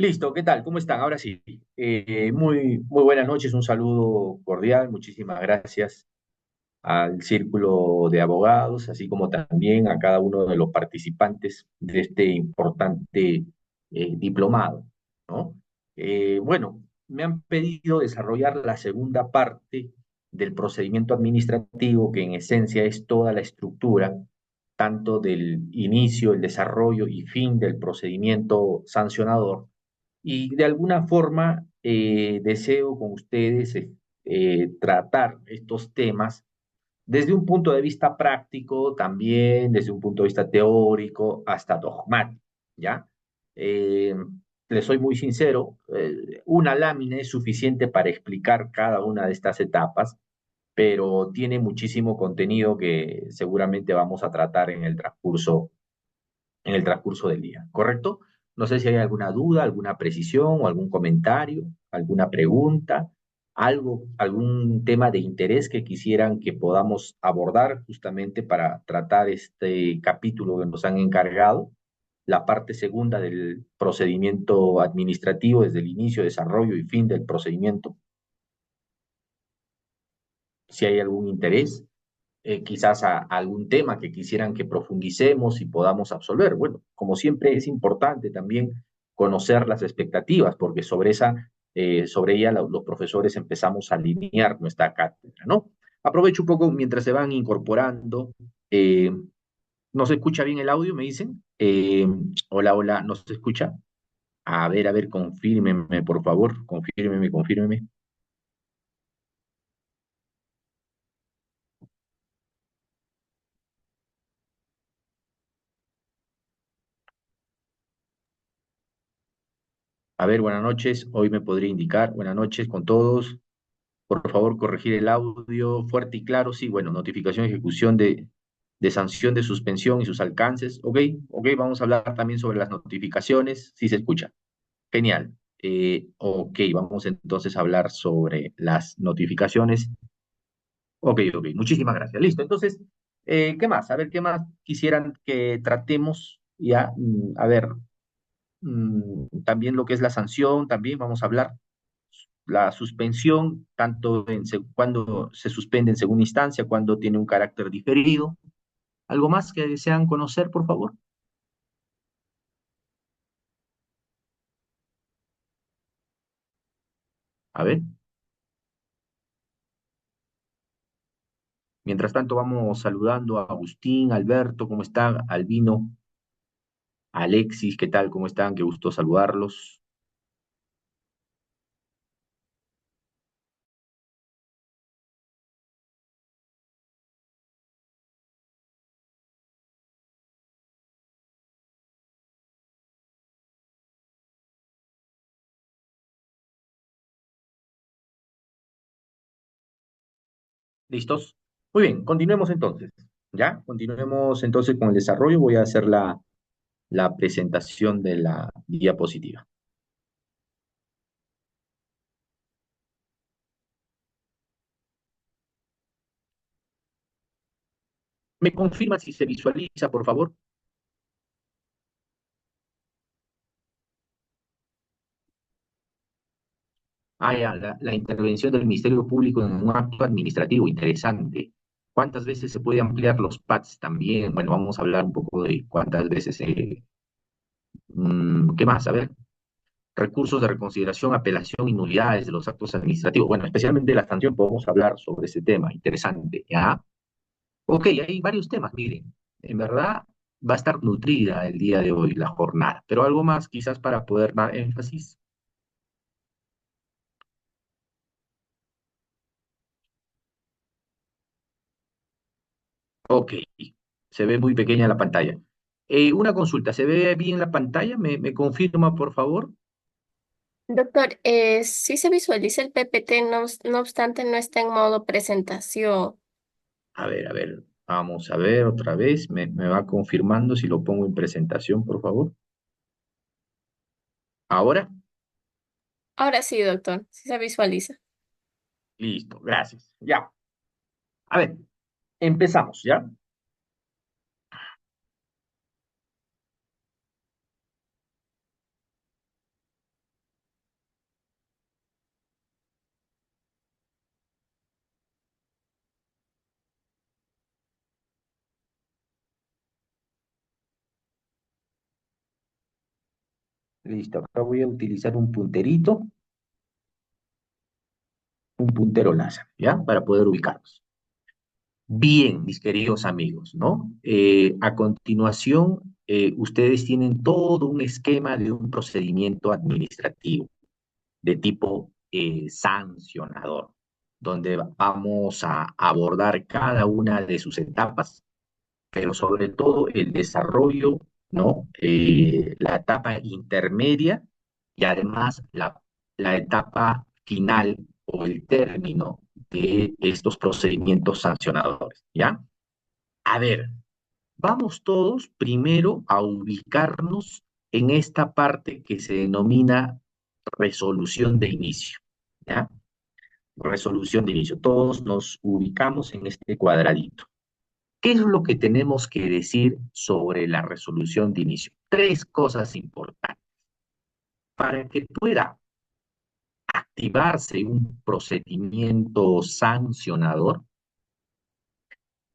Listo, ¿qué tal? ¿Cómo están? Ahora sí, muy buenas noches, un saludo cordial, muchísimas gracias al Círculo de Abogados, así como también a cada uno de los participantes de este importante diplomado, ¿no? Bueno, me han pedido desarrollar la segunda parte del procedimiento administrativo, que en esencia es toda la estructura, tanto del inicio, el desarrollo y fin del procedimiento sancionador y de alguna forma deseo con ustedes tratar estos temas desde un punto de vista práctico, también desde un punto de vista teórico hasta dogmático, ¿ya? Eh, Les soy muy sincero, una lámina es suficiente para explicar cada una de estas etapas, pero tiene muchísimo contenido que seguramente vamos a tratar en el transcurso del día, ¿correcto? No sé si hay alguna duda, alguna precisión o algún comentario, alguna pregunta, algún tema de interés que quisieran que podamos abordar justamente para tratar este capítulo que nos han encargado, la parte segunda del procedimiento administrativo desde el inicio, desarrollo y fin del procedimiento. Si hay algún interés, quizás a algún tema que quisieran que profundicemos y podamos absolver. Bueno, como siempre es importante también conocer las expectativas, porque sobre ella los profesores empezamos a alinear nuestra cátedra, ¿no? Aprovecho un poco mientras se van incorporando. ¿No se escucha bien el audio, me dicen? Hola, hola, ¿no se escucha? A ver, confírmeme, por favor, confírmeme. A ver, buenas noches, hoy me podría indicar, buenas noches con todos. Por favor, corregir el audio fuerte y claro. Sí, bueno, notificación, ejecución de sanción de suspensión y sus alcances. Ok, ok, vamos a hablar también sobre las notificaciones. Sí se escucha. Genial. Ok, vamos entonces a hablar sobre las notificaciones. Ok, ok, muchísimas gracias. Listo, entonces, ¿qué más? A ver, ¿qué más quisieran que tratemos? Ya, a ver, también lo que es la sanción, también vamos a hablar la suspensión, tanto cuando se suspende en segunda instancia, cuando tiene un carácter diferido. ¿Algo más que desean conocer, por favor? A ver, mientras tanto vamos saludando a Agustín, Alberto, ¿cómo están? Albino, Alexis, ¿qué tal? ¿Cómo están? Qué gusto saludarlos. ¿Listos? Muy bien, continuemos entonces. ¿Ya? Continuemos entonces con el desarrollo. Voy a hacer la presentación de la diapositiva. ¿Me confirma si se visualiza, por favor? Ah, ya, la intervención del Ministerio Público en un acto administrativo, interesante. ¿Cuántas veces se puede ampliar los PADs también? Bueno, vamos a hablar un poco de cuántas veces. ¿Qué más? A ver, recursos de reconsideración, apelación y nulidades de los actos administrativos. Bueno, especialmente de la sanción podemos hablar sobre ese tema, interesante, ¿ya? Ok, hay varios temas, miren. En verdad va a estar nutrida el día de hoy la jornada, pero algo más quizás para poder dar énfasis. Ok, se ve muy pequeña la pantalla. Una consulta, ¿se ve bien la pantalla? ¿Me confirma, por favor? Doctor, sí se visualiza el PPT, no obstante no está en modo presentación. A ver, vamos a ver otra vez. Me va confirmando si lo pongo en presentación, por favor. Ahora, Ahora sí, doctor, sí se visualiza. listo, gracias. Ya, a ver, empezamos, ¿ya? Listo, acá voy a utilizar un punterito, un puntero láser, ¿ya? Para poder ubicarnos. Bien, mis queridos amigos, ¿no? A continuación, ustedes tienen todo un esquema de un procedimiento administrativo de tipo sancionador, donde vamos a abordar cada una de sus etapas, pero sobre todo el desarrollo, ¿no? La etapa intermedia y además la etapa final o el término de estos procedimientos sancionadores, ¿ya? A ver, vamos todos primero a ubicarnos en esta parte que se denomina resolución de inicio, ¿ya? Resolución de inicio. Todos nos ubicamos en este cuadradito. ¿Qué es lo que tenemos que decir sobre la resolución de inicio? Tres cosas importantes. Para que pueda activarse un procedimiento sancionador,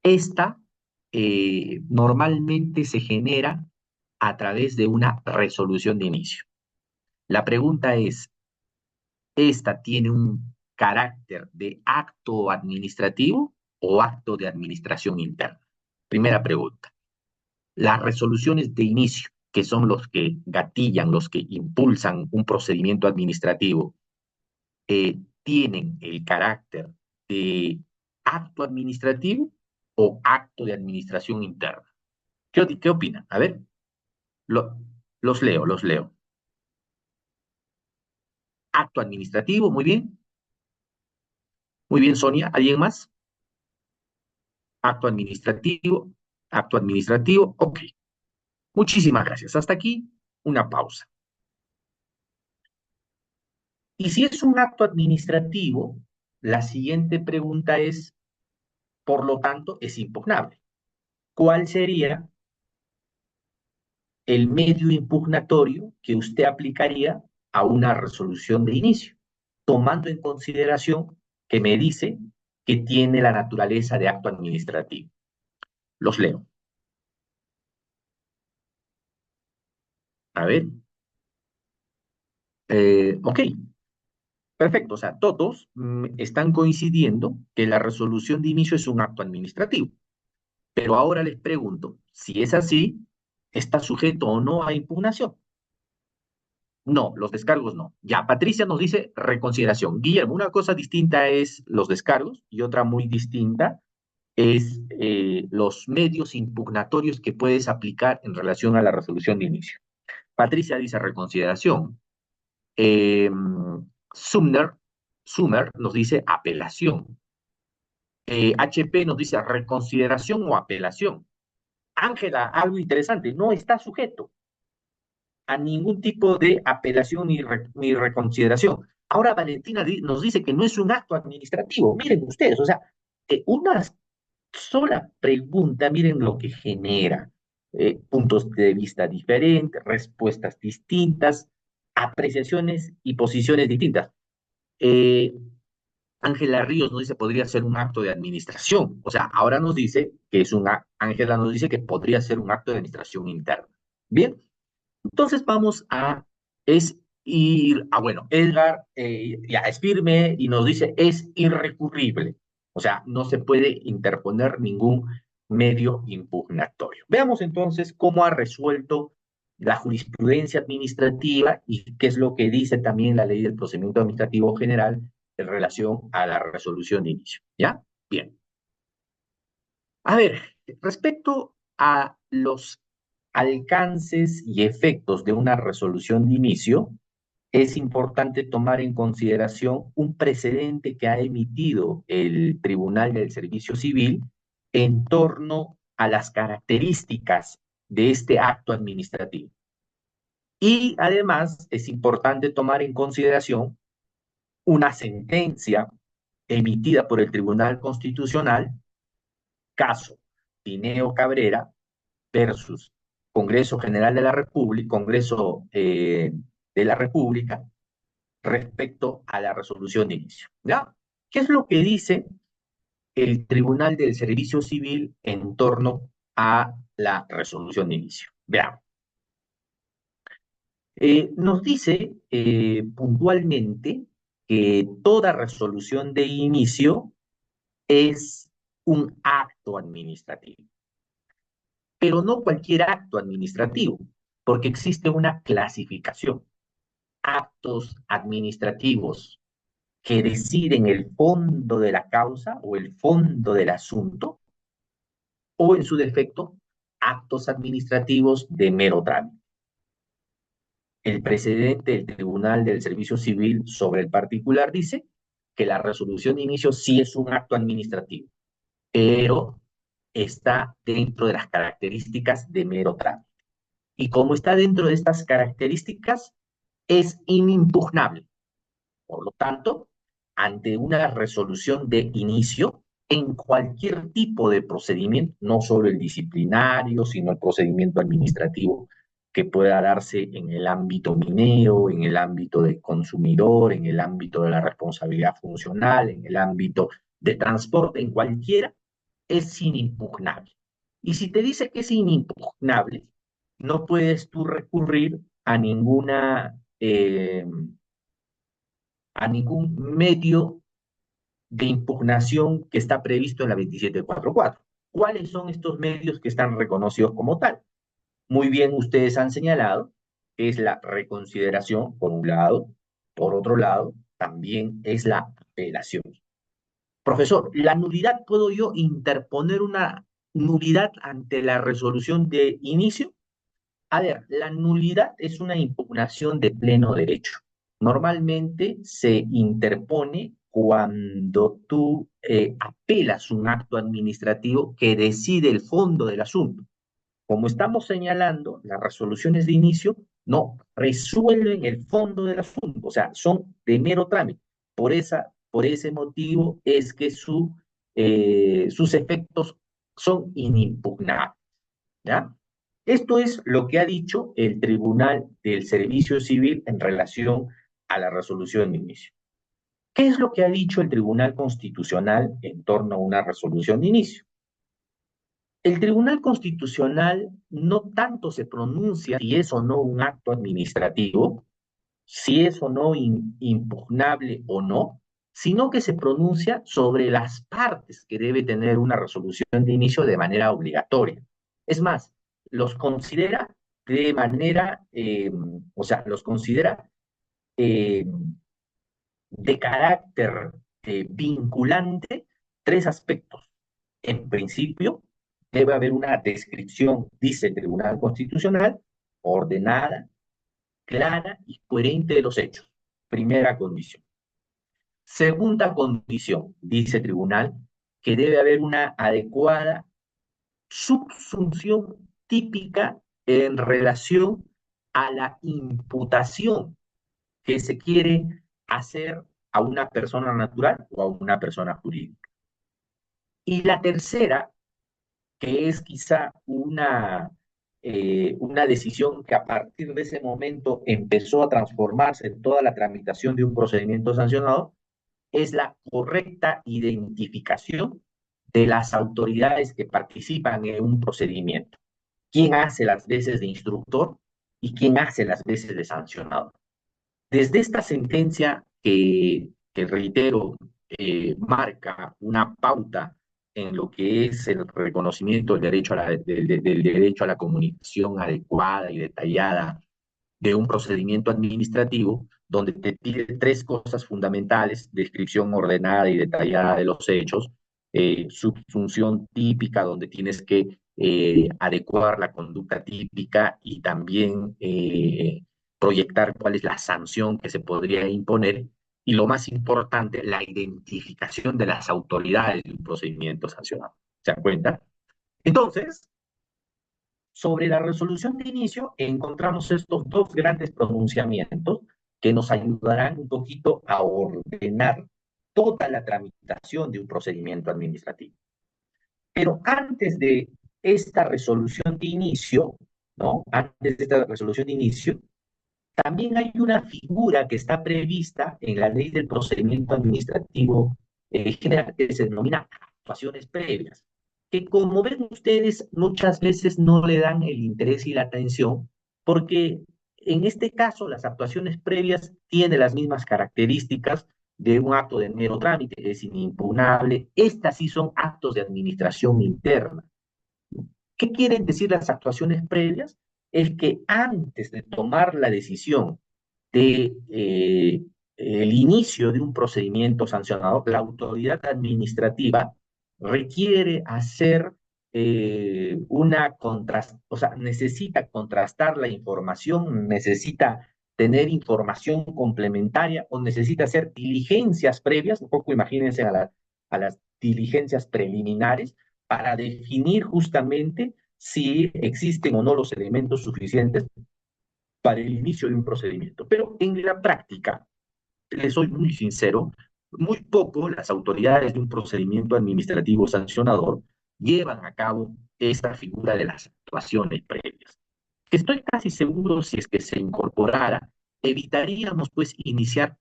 esta normalmente se genera a través de una resolución de inicio. La pregunta es, ¿esta tiene un carácter de acto administrativo o acto de administración interna? Primera pregunta. Las resoluciones de inicio, que son los que gatillan, los que impulsan un procedimiento administrativo, ¿tienen el carácter de acto administrativo o acto de administración interna? ¿Qué opinan? A ver, lo, los leo. Acto administrativo, muy bien. Muy bien, Sonia. ¿Alguien más? Acto administrativo, ok. Muchísimas gracias. Hasta aquí, una pausa. Y si es un acto administrativo, la siguiente pregunta es, por lo tanto, es impugnable. ¿Cuál sería el medio impugnatorio que usted aplicaría a una resolución de inicio, tomando en consideración que me dice que tiene la naturaleza de acto administrativo? Los leo. A ver. Ok, perfecto. O sea, todos están coincidiendo que la resolución de inicio es un acto administrativo. Pero ahora les pregunto, si es así, ¿está sujeto o no a impugnación? No, los descargos no. Ya, Patricia nos dice reconsideración. Guillermo, una cosa distinta es los descargos y otra muy distinta es los medios impugnatorios que puedes aplicar en relación a la resolución de inicio. Patricia dice reconsideración. Eh, Sumner, Summer nos dice apelación. HP nos dice reconsideración o apelación. Ángela, algo interesante, no está sujeto a ningún tipo de apelación ni reconsideración. Ahora Valentina nos dice que no es un acto administrativo. Miren ustedes, o sea, una sola pregunta, miren lo que genera. Puntos de vista diferentes, respuestas distintas, apreciaciones y posiciones distintas. Eh, Ángela Ríos nos dice podría ser un acto de administración. O sea, ahora nos dice que es Ángela nos dice que podría ser un acto de administración interna. Bien, entonces vamos a, es ir, bueno, Edgar ya es firme y nos dice es irrecurrible. O sea, no se puede interponer ningún medio impugnatorio. Veamos entonces cómo ha resuelto la jurisprudencia administrativa y qué es lo que dice también la ley del procedimiento administrativo general en relación a la resolución de inicio. ¿Ya? Bien. A ver, respecto a los alcances y efectos de una resolución de inicio, es importante tomar en consideración un precedente que ha emitido el Tribunal del Servicio Civil en torno a las características de este acto administrativo. Y además es importante tomar en consideración una sentencia emitida por el Tribunal Constitucional, caso Tineo Cabrera versus Congreso General de la República, Congreso de la República, respecto a la resolución de inicio. ¿Ya? ¿Qué es lo que dice el Tribunal del Servicio Civil en torno a la resolución de inicio? Veamos. Nos dice puntualmente que toda resolución de inicio es un acto administrativo, pero no cualquier acto administrativo, porque existe una clasificación. Actos administrativos que deciden el fondo de la causa o el fondo del asunto, o en su defecto, actos administrativos de mero trámite. El precedente del Tribunal del Servicio Civil sobre el particular dice que la resolución de inicio sí es un acto administrativo, pero está dentro de las características de mero trámite. Y como está dentro de estas características, es inimpugnable. Por lo tanto, ante una resolución de inicio, en cualquier tipo de procedimiento, no solo el disciplinario, sino el procedimiento administrativo que pueda darse en el ámbito minero, en el ámbito del consumidor, en el ámbito de la responsabilidad funcional, en el ámbito de transporte, en cualquiera, es inimpugnable. Y si te dice que es inimpugnable, no puedes tú recurrir a ningún medio de impugnación que está previsto en la 2744. ¿Cuáles son estos medios que están reconocidos como tal? Muy bien, ustedes han señalado que es la reconsideración, por un lado. Por otro lado, también es la apelación. Profesor, ¿la nulidad puedo yo interponer una nulidad ante la resolución de inicio? A ver, la nulidad es una impugnación de pleno derecho. Normalmente se interpone cuando tú apelas un acto administrativo que decide el fondo del asunto. Como estamos señalando, las resoluciones de inicio no resuelven el fondo del asunto, o sea, son de mero trámite. Por ese motivo es que sus efectos son inimpugnables. ¿Ya? Esto es lo que ha dicho el Tribunal del Servicio Civil en relación a la resolución de inicio. ¿Qué es lo que ha dicho el Tribunal Constitucional en torno a una resolución de inicio? El Tribunal Constitucional no tanto se pronuncia si es o no un acto administrativo, si es o no impugnable o no, sino que se pronuncia sobre las partes que debe tener una resolución de inicio de manera obligatoria. Es más, los considera de manera, o sea, los considera eh, de carácter vinculante tres aspectos. En principio, debe haber una descripción, dice el Tribunal Constitucional, ordenada, clara y coherente de los hechos. Primera condición. Segunda condición, dice el tribunal, que debe haber una adecuada subsunción típica en relación a la imputación que se quiere hacer a una persona natural o a una persona jurídica. Y la tercera, que es quizá una decisión que a partir de ese momento empezó a transformarse en toda la tramitación de un procedimiento sancionado, es la correcta identificación de las autoridades que participan en un procedimiento. ¿Quién hace las veces de instructor y quién hace las veces de sancionador? Desde esta sentencia que reitero, marca una pauta en lo que es el reconocimiento del derecho del derecho a la comunicación adecuada y detallada de un procedimiento administrativo, donde te pide tres cosas fundamentales: descripción ordenada y detallada de los hechos, subsunción típica, donde tienes que adecuar la conducta típica y también proyectar cuál es la sanción que se podría imponer, y lo más importante, la identificación de las autoridades de un procedimiento sancionado. ¿Se dan cuenta? Entonces, sobre la resolución de inicio encontramos estos dos grandes pronunciamientos que nos ayudarán un poquito a ordenar toda la tramitación de un procedimiento administrativo. Pero antes de esta resolución de inicio, ¿no? Antes de esta resolución de inicio, también hay una figura que está prevista en la ley del procedimiento administrativo general, que se denomina actuaciones previas, que como ven ustedes muchas veces no le dan el interés y la atención porque En este caso, las actuaciones previas tienen las mismas características de un acto de mero trámite, es inimpugnable. Estas sí son actos de administración interna. ¿Qué quieren decir las actuaciones previas? Es que antes de tomar la decisión de el inicio de un procedimiento sancionador, la autoridad administrativa requiere hacer o sea, necesita contrastar la información, necesita tener información complementaria o necesita hacer diligencias previas, un poco imagínense a las diligencias preliminares para definir justamente si existen o no los elementos suficientes para el inicio de un procedimiento. Pero en la práctica, les soy muy sincero, muy poco las autoridades de un procedimiento administrativo sancionador llevan a cabo esta figura de las actuaciones previas. Estoy casi seguro si es que se incorporara, evitaríamos pues iniciar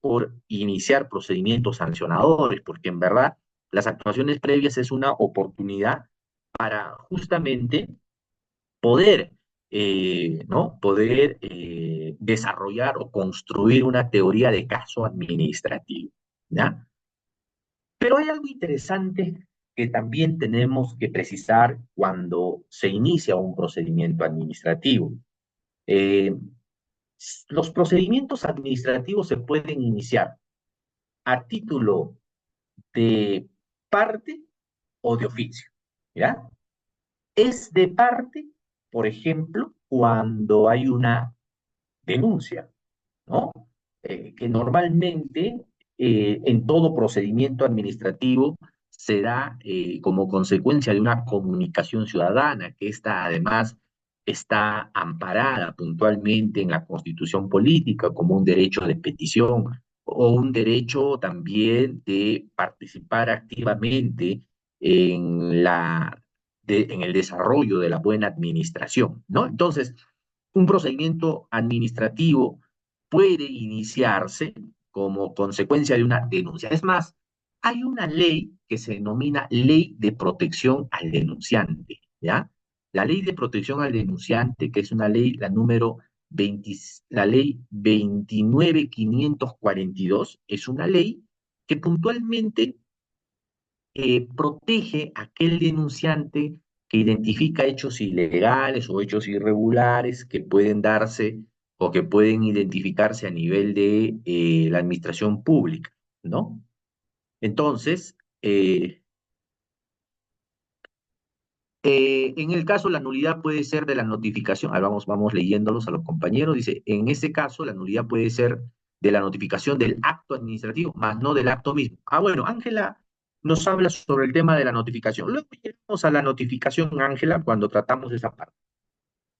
procedimientos sancionadores, porque en verdad las actuaciones previas es una oportunidad para justamente poder, ¿no? Poder desarrollar o construir una teoría de caso administrativo, ¿ya? Pero hay algo interesante que también tenemos que precisar cuando se inicia un procedimiento administrativo. Eh, los procedimientos administrativos se pueden iniciar a título de parte o de oficio, ¿ya? Es de parte, por ejemplo, cuando hay una denuncia, ¿no? Que normalmente en todo procedimiento administrativo se da como consecuencia de una comunicación ciudadana, que esta además está amparada puntualmente en la Constitución política como un derecho de petición o un derecho también de participar activamente en en el desarrollo de la buena administración, ¿no? Entonces, un procedimiento administrativo puede iniciarse como consecuencia de una denuncia. Es más, hay una ley que se denomina Ley de Protección al Denunciante, ¿ya? La Ley de Protección al Denunciante, que es una ley, la número 20, la ley 29542, es una ley que puntualmente protege a aquel denunciante que identifica hechos ilegales o hechos irregulares que pueden darse o que pueden identificarse a nivel de la administración pública, ¿no? Entonces, en el caso, la nulidad puede ser de la notificación. Ahora vamos leyéndolos a los compañeros. Dice, en este caso, la nulidad puede ser de la notificación del acto administrativo, más no del acto mismo. Ah, bueno, Ángela nos habla sobre el tema de la notificación. Luego llegamos a la notificación, Ángela, cuando tratamos esa parte.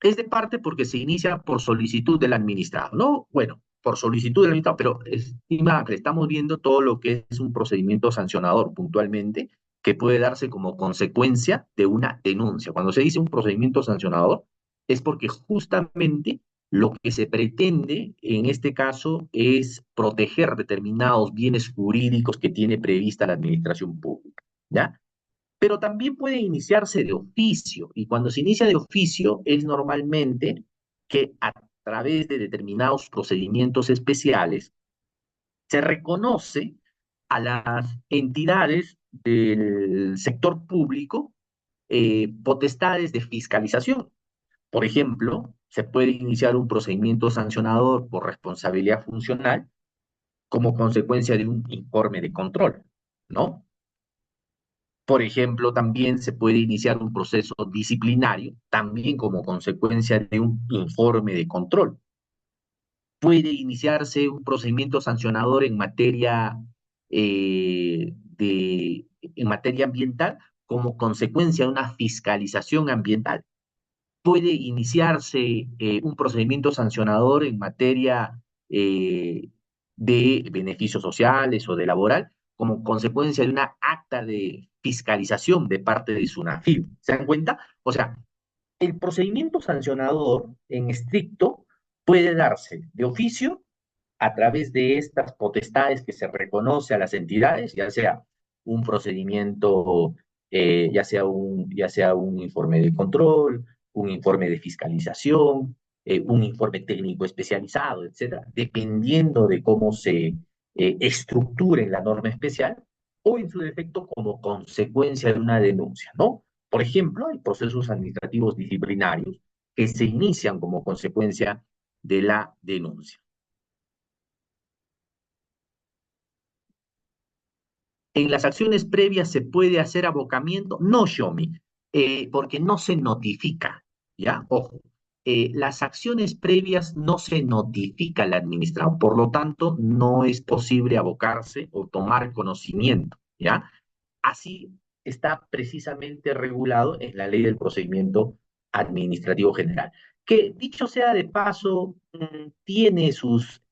Es de parte porque se inicia por solicitud del administrado, ¿no? Bueno, por solicitud del administrado, pero estima que estamos viendo todo lo que es un procedimiento sancionador puntualmente que puede darse como consecuencia de una denuncia. Cuando se dice un procedimiento sancionador, es porque justamente lo que se pretende en este caso es proteger determinados bienes jurídicos que tiene prevista la administración pública, ¿ya? Pero también puede iniciarse de oficio, y cuando se inicia de oficio es normalmente que a través de determinados procedimientos especiales se reconoce a las entidades del sector público potestades de fiscalización. Por ejemplo, se puede iniciar un procedimiento sancionador por responsabilidad funcional como consecuencia de un informe de control, ¿no? Por ejemplo, también se puede iniciar un proceso disciplinario, también como consecuencia de un informe de control. Puede iniciarse un procedimiento sancionador en materia ambiental como consecuencia de una fiscalización ambiental. Puede iniciarse un procedimiento sancionador en materia eh, de beneficios sociales o de laboral como consecuencia de una acta de fiscalización de parte de SUNAFIL. ¿Se dan cuenta? O sea, el procedimiento sancionador en estricto puede darse de oficio a través de estas potestades que se reconoce a las entidades, ya sea un procedimiento, ya sea un informe de control, un informe de fiscalización. un informe técnico especializado, etcétera, dependiendo de cómo se estructure la norma especial o en su defecto como consecuencia de una denuncia, ¿no? Por ejemplo, hay procesos administrativos disciplinarios que se inician como consecuencia de la denuncia. En las acciones previas se puede hacer abocamiento, no, Xiaomi, porque no se notifica, ¿ya? Ojo, las acciones previas no se notifica al administrador, por lo tanto, no es posible abocarse o tomar conocimiento, ¿ya? Así está precisamente regulado en la ley del procedimiento administrativo general, que dicho sea de paso, tiene sus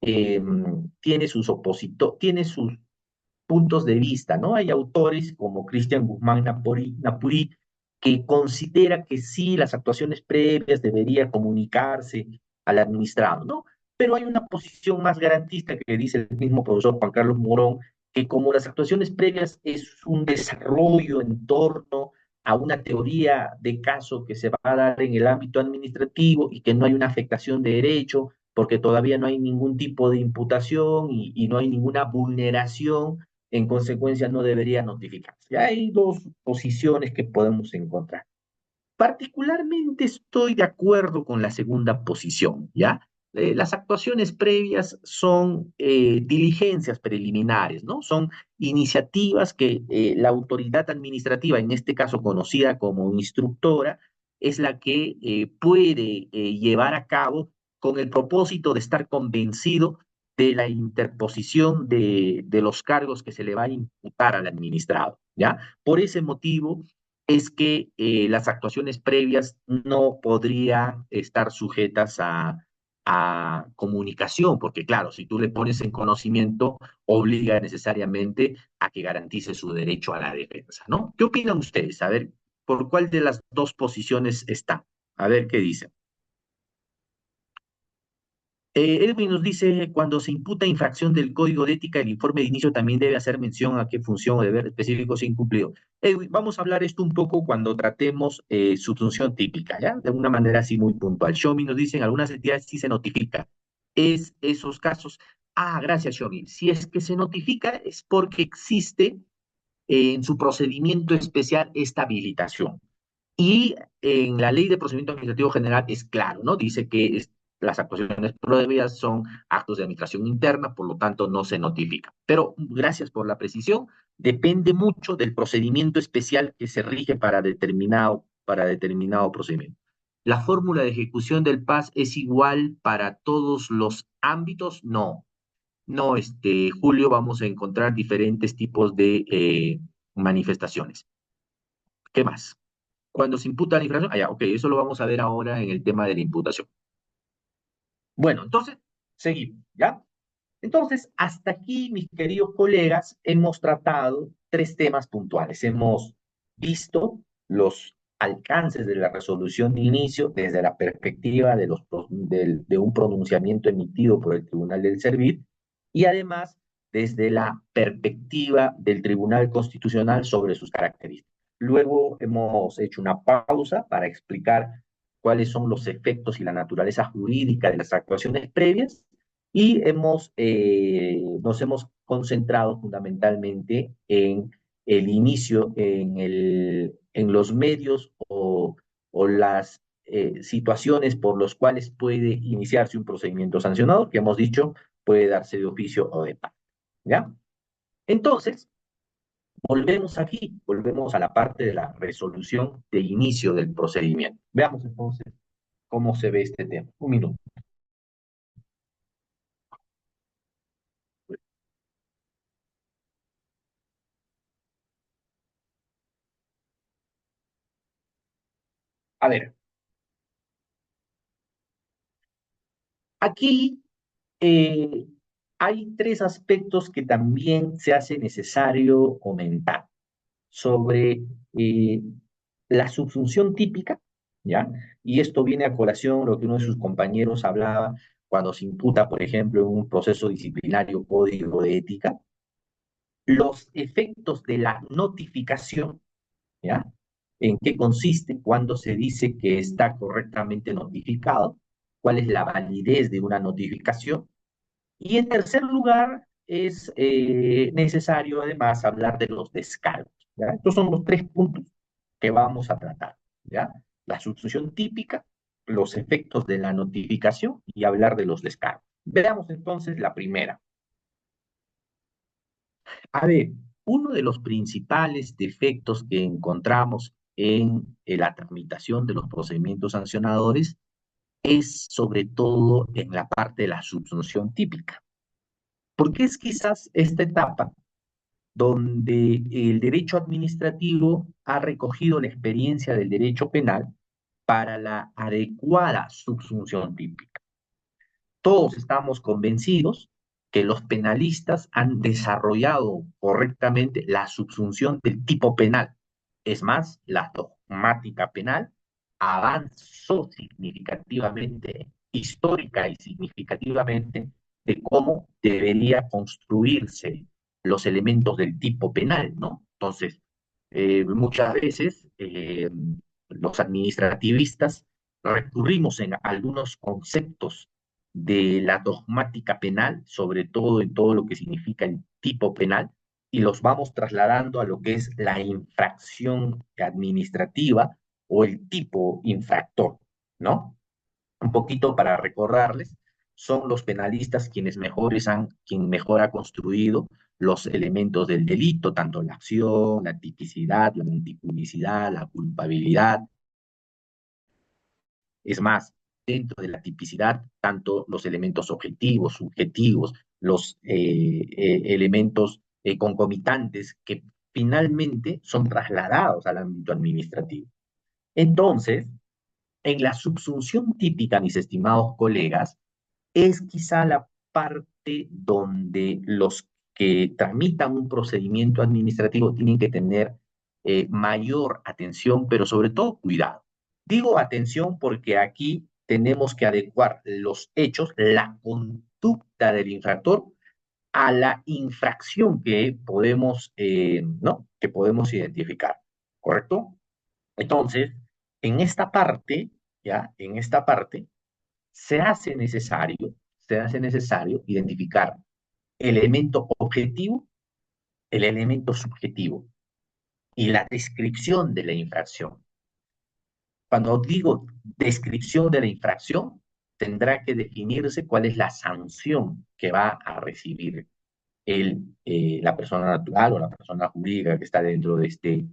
puntos de vista, ¿no? Hay autores como Cristian Guzmán Napuri, que considera que sí, las actuaciones previas deberían comunicarse al administrado, ¿no? Pero hay una posición más garantista que dice el mismo profesor Juan Carlos Morón, que como las actuaciones previas es un desarrollo en torno a una teoría de caso que se va a dar en el ámbito administrativo y que no hay una afectación de derecho, porque todavía no hay ningún tipo de imputación y no hay ninguna vulneración, en consecuencia no debería notificarse. Ya hay dos posiciones que podemos encontrar. Particularmente estoy de acuerdo con la segunda posición, ¿ya? Las actuaciones previas son diligencias preliminares, ¿no? Son iniciativas que la autoridad administrativa, en este caso conocida como instructora, es la que puede llevar a cabo con el propósito de estar convencido de la interposición de los cargos que se le va a imputar al administrado, ¿ya? Por ese motivo, es que las actuaciones previas no podrían estar sujetas a comunicación, porque claro, si tú le pones en conocimiento, obliga necesariamente a que garantice su derecho a la defensa, ¿no? ¿Qué opinan ustedes? A ver, ¿por cuál de las dos posiciones está? A ver qué dicen. Edwin nos dice, cuando se imputa infracción del código de ética, el informe de inicio también debe hacer mención a qué función o deber específico se ha incumplido. Edwin, vamos a hablar esto un poco cuando tratemos su función típica, ¿ya? De una manera así muy puntual. Xiaomi nos dice, en algunas entidades sí se notifica. Es esos casos. Ah, gracias, Xiaomi. Si es que se notifica es porque existe en su procedimiento especial esta habilitación. Y en la ley de procedimiento administrativo general es claro, ¿no? Dice que las actuaciones prohibidas son actos de administración interna, por lo tanto no se notifica. Pero gracias por la precisión, depende mucho del procedimiento especial que se rige para determinado procedimiento. ¿La fórmula de ejecución del PAS es igual para todos los ámbitos? No, no, Julio, vamos a encontrar diferentes tipos de manifestaciones. ¿Qué más? Cuando se imputa la infracción, ya, ok, eso lo vamos a ver ahora en el tema de la imputación. Bueno, entonces, seguimos, ¿ya? Entonces, hasta aquí, mis queridos colegas, hemos tratado tres temas puntuales. Hemos visto los alcances de la resolución de inicio desde la perspectiva de un pronunciamiento emitido por el Tribunal del Servir y además desde la perspectiva del Tribunal Constitucional sobre sus características. Luego hemos hecho una pausa para explicar cuáles son los efectos y la naturaleza jurídica de las actuaciones previas y nos hemos concentrado fundamentalmente en el inicio, en los medios o las situaciones por los cuales puede iniciarse un procedimiento sancionador, que hemos dicho puede darse de oficio o de parte, ¿ya? Entonces, volvemos a la parte de la resolución de inicio del procedimiento. Veamos entonces cómo se ve este tema. Un minuto. A ver, aquí eh, hay tres aspectos que también se hace necesario comentar sobre la subsunción típica, ¿ya? Y esto viene a colación lo que uno de sus compañeros hablaba cuando se imputa, por ejemplo, en un proceso disciplinario código de ética, los efectos de la notificación, ¿ya? ¿En qué consiste cuando se dice que está correctamente notificado? cuál es la validez de una notificación. Y en tercer lugar, es necesario además hablar de los descargos. ¿Ya? Estos son los tres puntos que vamos a tratar. ¿Ya? La subsunción típica, los efectos de la notificación y hablar de los descargos. Veamos entonces la primera. A ver, uno de los principales defectos que encontramos en la tramitación de los procedimientos sancionadores es sobre todo en la parte de la subsunción típica, porque es quizás esta etapa donde el derecho administrativo ha recogido la experiencia del derecho penal para la adecuada subsunción típica. Todos estamos convencidos que los penalistas han desarrollado correctamente la subsunción del tipo penal. Es más, la dogmática penal avanzó significativamente, histórica y significativamente, de cómo debería construirse los elementos del tipo penal, ¿no? Entonces, muchas veces los administrativistas recurrimos en algunos conceptos de la dogmática penal, sobre todo en todo lo que significa el tipo penal, y los vamos trasladando a lo que es la infracción administrativa o el tipo infractor, ¿no? Un poquito para recordarles, son los penalistas quien mejor ha construido los elementos del delito, tanto la acción, la tipicidad, la multiplicidad, la culpabilidad. Es más, dentro de la tipicidad, tanto los elementos objetivos, subjetivos, los elementos concomitantes que finalmente son trasladados al ámbito administrativo. Entonces, en la subsunción típica, mis estimados colegas, es quizá la parte donde los que tramitan un procedimiento administrativo tienen que tener mayor atención, pero sobre todo cuidado. Digo atención porque aquí tenemos que adecuar los hechos, la conducta del infractor a la infracción que podemos, ¿no? Que podemos identificar, ¿correcto? Entonces, en esta parte, ya, en esta parte, se hace necesario, se hace necesario identificar el elemento objetivo, el elemento subjetivo y la descripción de la infracción. Cuando digo descripción de la infracción, tendrá que definirse cuál es la sanción que va a recibir la persona natural o la persona jurídica que está dentro de este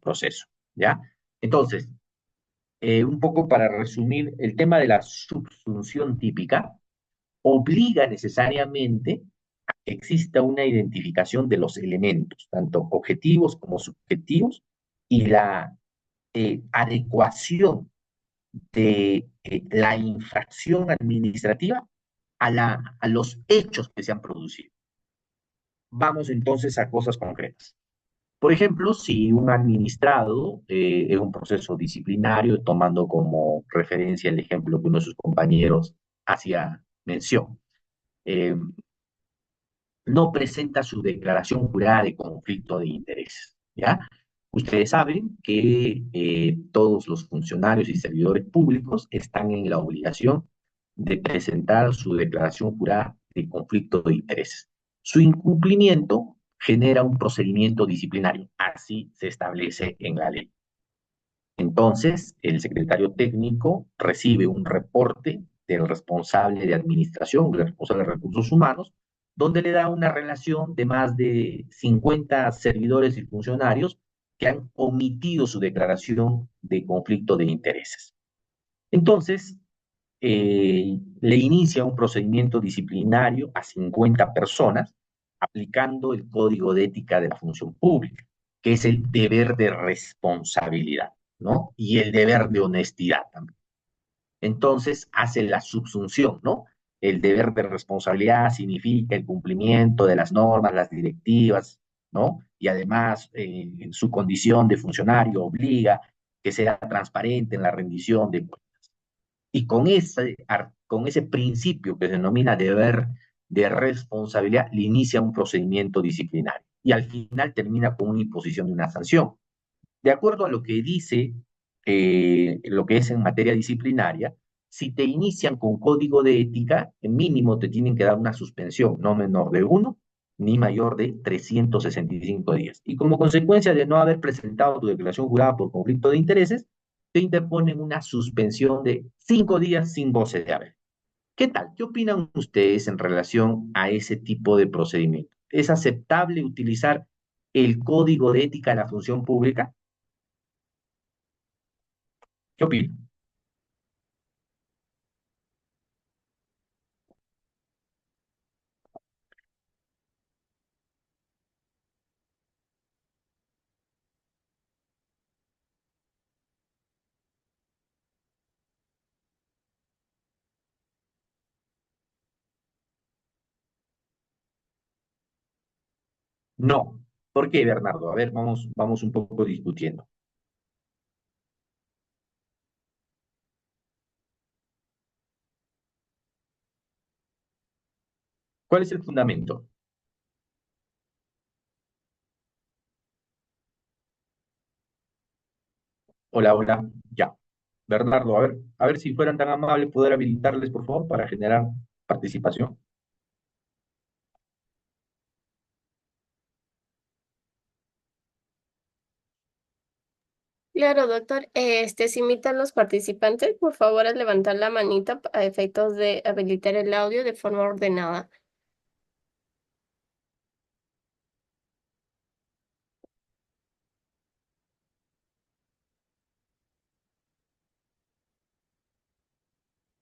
proceso, ¿ya? Entonces, un poco para resumir, el tema de la subsunción típica obliga necesariamente a que exista una identificación de los elementos, tanto objetivos como subjetivos, y la adecuación de la infracción administrativa a los hechos que se han producido. Vamos entonces a cosas concretas. Por ejemplo, si un administrado en un proceso disciplinario, tomando como referencia el ejemplo que uno de sus compañeros hacía mención, eh, no presenta su declaración jurada de conflicto de intereses, ¿ya? Ustedes saben que todos los funcionarios y servidores públicos están en la obligación de presentar su declaración jurada de conflicto de intereses. Su incumplimiento genera un procedimiento disciplinario, así se establece en la ley. Entonces, el secretario técnico recibe un reporte del responsable de administración, del responsable de recursos humanos, donde le da una relación de más de 50 servidores y funcionarios que han omitido su declaración de conflicto de intereses. Entonces, le inicia un procedimiento disciplinario a 50 personas aplicando el Código de Ética de la Función Pública, que es el deber de responsabilidad, ¿no? Y el deber de honestidad también. Entonces hace la subsunción, ¿no? El deber de responsabilidad significa el cumplimiento de las normas, las directivas, ¿no? Y además, en su condición de funcionario, obliga que sea transparente en la rendición de cuentas. Y con ese principio que se denomina deber de responsabilidad, le inicia un procedimiento disciplinario. Y al final termina con una imposición de una sanción. De acuerdo a lo que dice lo que es en materia disciplinaria, si te inician con código de ética, en mínimo te tienen que dar una suspensión no menor de uno ni mayor de 365 días. Y como consecuencia de no haber presentado tu declaración jurada por conflicto de intereses, te interponen una suspensión de 5 días sin goce de haber. ¿Qué tal? ¿Qué opinan ustedes en relación a ese tipo de procedimiento? ¿Es aceptable utilizar el código de ética en la función pública? ¿Qué opinan? No. ¿Por qué, Bernardo? A ver, vamos un poco discutiendo. ¿Cuál es el fundamento? Hola, hola, ya. Bernardo, a ver si fueran tan amables poder habilitarles, por favor, para generar participación. Claro, doctor. Si invitan los participantes, por favor, a levantar la manita a efectos de habilitar el audio de forma ordenada.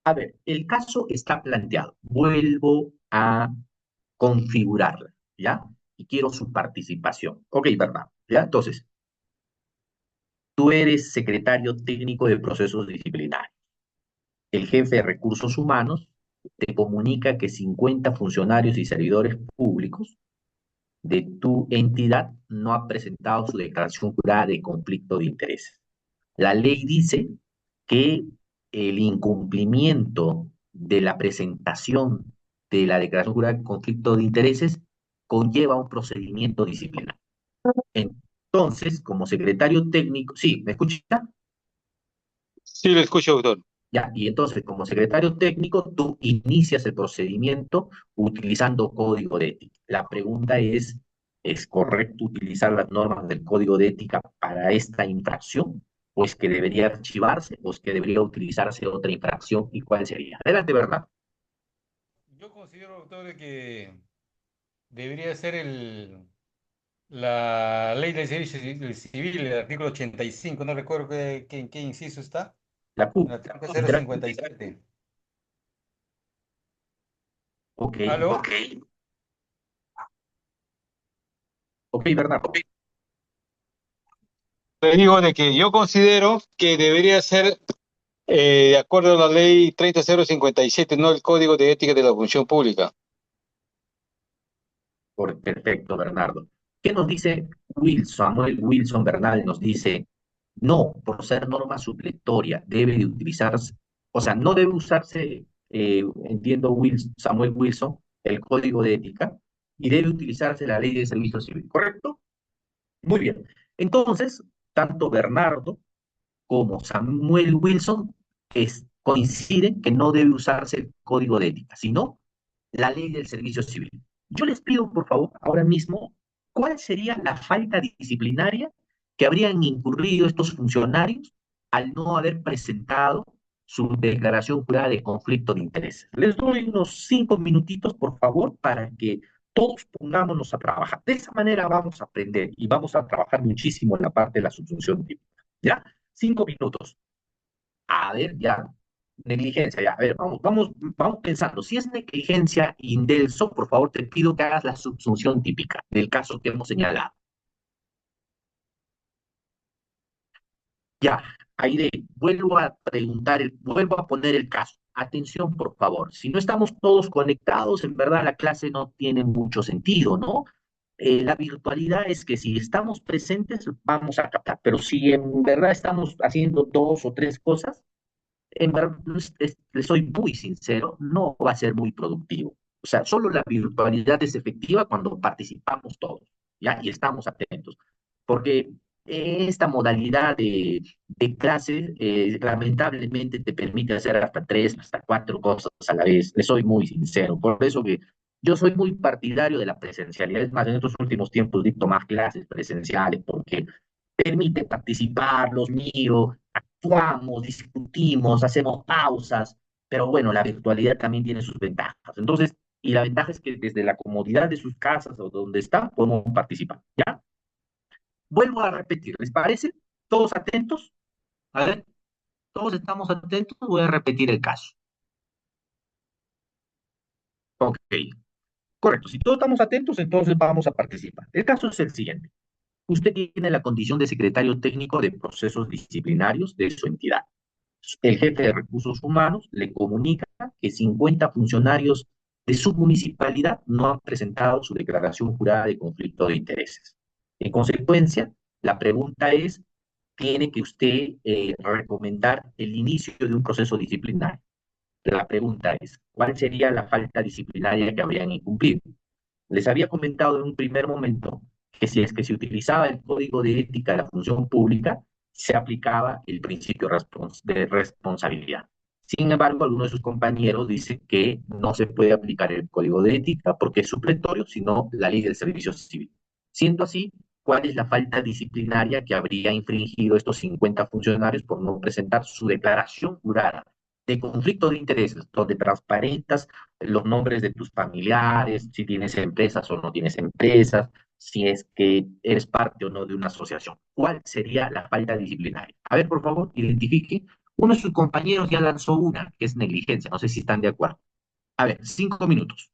A ver, el caso está planteado. Vuelvo a configurarla, ¿ya? Y quiero su participación. Ok, Bernardo, ¿ya? Entonces, tú eres secretario técnico de procesos disciplinarios. El jefe de recursos humanos te comunica que 50 funcionarios y servidores públicos de tu entidad no han presentado su declaración jurada de conflicto de intereses. La ley dice que el incumplimiento de la presentación de la declaración jurada de conflicto de intereses conlleva un procedimiento disciplinario. Entonces, como secretario técnico, sí, ¿me escucha? Sí, lo escucho, doctor. Ya, y entonces, como secretario técnico, tú inicias el procedimiento utilizando código de ética. La pregunta ¿es correcto utilizar las normas del código de ética para esta infracción? ¿O es que debería archivarse? ¿O es que debería utilizarse otra infracción? ¿Y cuál sería? Adelante, ¿verdad? Yo considero, doctor, de que debería ser la ley del servicio civil, el artículo 85, no recuerdo en qué inciso está, La el CUP. artículo 057. Ok, ¿Aló? ok, ok, Bernardo. Le digo de que yo considero que debería ser de acuerdo a la ley 30057, no el Código de Ética de la Función Pública. Perfecto, Bernardo. ¿Qué nos dice Samuel Wilson Bernal? Nos dice, no, por ser norma supletoria, debe de utilizarse, o sea, no debe usarse, entiendo Samuel Wilson, el código de ética, y debe utilizarse la ley de servicio civil, ¿correcto? Muy bien. Entonces, tanto Bernardo como Samuel Wilson coinciden que no debe usarse el código de ética, sino la ley del servicio civil. Yo les pido, por favor, ahora mismo, ¿cuál sería la falta disciplinaria que habrían incurrido estos funcionarios al no haber presentado su declaración jurada de conflicto de intereses? Les doy unos 5 minutitos, por favor, para que todos pongámonos a trabajar. De esa manera vamos a aprender y vamos a trabajar muchísimo en la parte de la subsunción típica. ¿Ya? 5 minutos. A ver, ya. Negligencia, ya. A ver, vamos pensando. Si es negligencia indelso, por favor, te pido que hagas la subsunción típica del caso que hemos señalado. Ya, Aire, vuelvo a poner el caso. Atención, por favor. Si no estamos todos conectados, en verdad la clase no tiene mucho sentido, ¿no? La virtualidad es que si estamos presentes, vamos a captar, pero si en verdad estamos haciendo dos o tres cosas, en verdad, le soy muy sincero, no va a ser muy productivo. O sea, solo la virtualidad es efectiva cuando participamos todos, ¿ya? Y estamos atentos. Porque esta modalidad de clase lamentablemente te permite hacer hasta tres, hasta cuatro cosas a la vez. Le soy muy sincero. Por eso que yo soy muy partidario de la presencialidad. Es más, en estos últimos tiempos dicto más clases presenciales porque permite participar, los miro, actuamos, discutimos, hacemos pausas, pero bueno, la virtualidad también tiene sus ventajas. Entonces, y la ventaja es que desde la comodidad de sus casas o donde están, podemos participar, ¿ya? Vuelvo a repetir, ¿les parece? ¿Todos atentos? A ver, todos estamos atentos, voy a repetir el caso. Ok, correcto. Si todos estamos atentos, entonces vamos a participar. El caso es el siguiente. Usted tiene la condición de secretario técnico de procesos disciplinarios de su entidad. El jefe de recursos humanos le comunica que 50 funcionarios de su municipalidad no han presentado su declaración jurada de conflicto de intereses. En consecuencia, la pregunta es, tiene que usted recomendar el inicio de un proceso disciplinario. La pregunta es, ¿cuál sería la falta disciplinaria que habrían incumplido? Les había comentado en un primer momento que si es que se utilizaba el código de ética de la función pública, se aplicaba el principio de responsabilidad. Sin embargo, algunos de sus compañeros dicen que no se puede aplicar el código de ética porque es supletorio, sino la ley del servicio civil. Siendo así, ¿cuál es la falta disciplinaria que habría infringido estos 50 funcionarios por no presentar su declaración jurada de conflicto de intereses, donde transparentas los nombres de tus familiares, si tienes empresas o no tienes empresas, si es que eres parte o no de una asociación? ¿Cuál sería la falta disciplinaria? A ver, por favor, identifique. Uno de sus compañeros ya lanzó una, que es negligencia. No sé si están de acuerdo. A ver, 5 minutos.